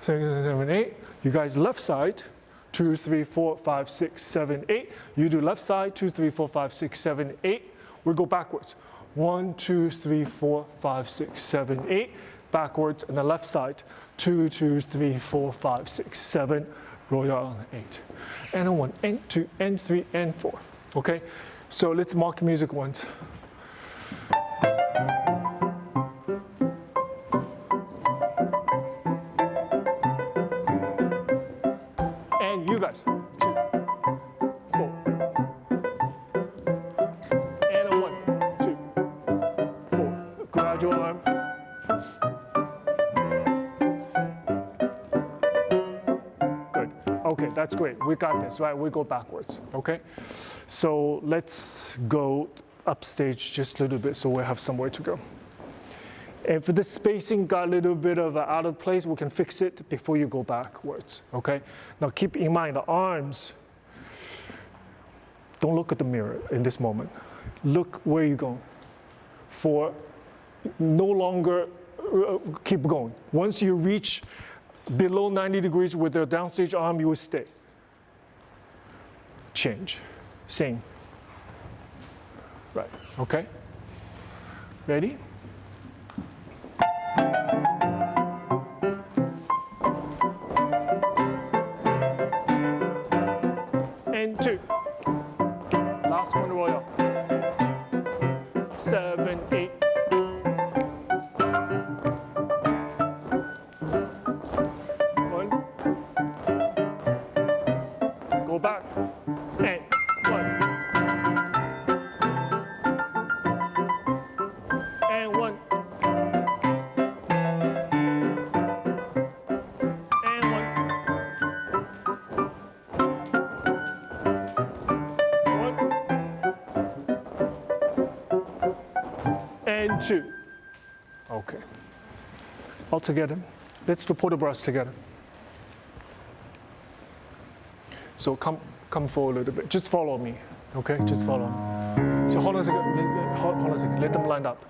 6, 7, 8. You guys left side. 2, 3, 4, 5, 6, 7, 8. You do left side. 2, 3, 4, 5, 6, 7, 8. We go backwards. 1, 2, 3, 4, 5, 6, 7, 8. Backwards on the left side. 2, 2, 3, 4, 5, 6, 7. Roll on 8. And a 1, and 2, and 3, and 4. Okay? So let's mark music once. And you guys. 2, 4. And a 1, 2, 4. Gradual arm. Okay, that's great. We got this, right? We go backwards, okay? So let's go upstage just a little bit so we have somewhere to go. If the spacing got a little bit of out of place, we can fix it before you go backwards, okay? Now keep in mind the arms, don't look at the mirror in this moment. Look where you're going. For no longer keep going. Once you reach below 90 degrees with the downstage arm, you will stay. Change. Same. Right. Okay? Ready? And 2. Last one, roll up. 7, 8. 1, 2. Okay. All together. Let's do port de bras together. So come forward a little bit. Just follow me. Okay, just follow me. So hold on a second. Hold on a second. Let them line up.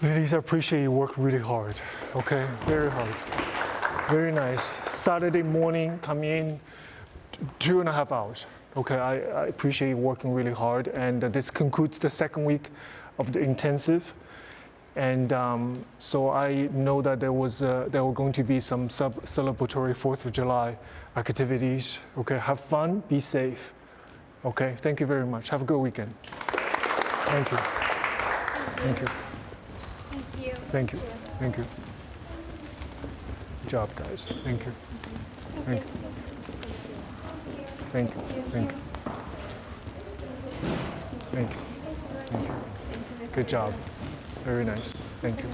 Ladies, I appreciate you work really hard, okay? Very hard. Very nice. Saturday morning, come in, 2.5 hours. Okay, I appreciate you working really hard. And this concludes the second week of the intensive. And so I know that there were going to be some celebratory 4th of July activities. Okay, have fun, be safe. Okay, thank you very much. Have a good weekend. Thank you. Thank you. Thank you. Thank you. Good job, guys. Thank you. Thank you. Thank you. Thank you. Thank you. Thank you. Good job. Very nice. Thank you.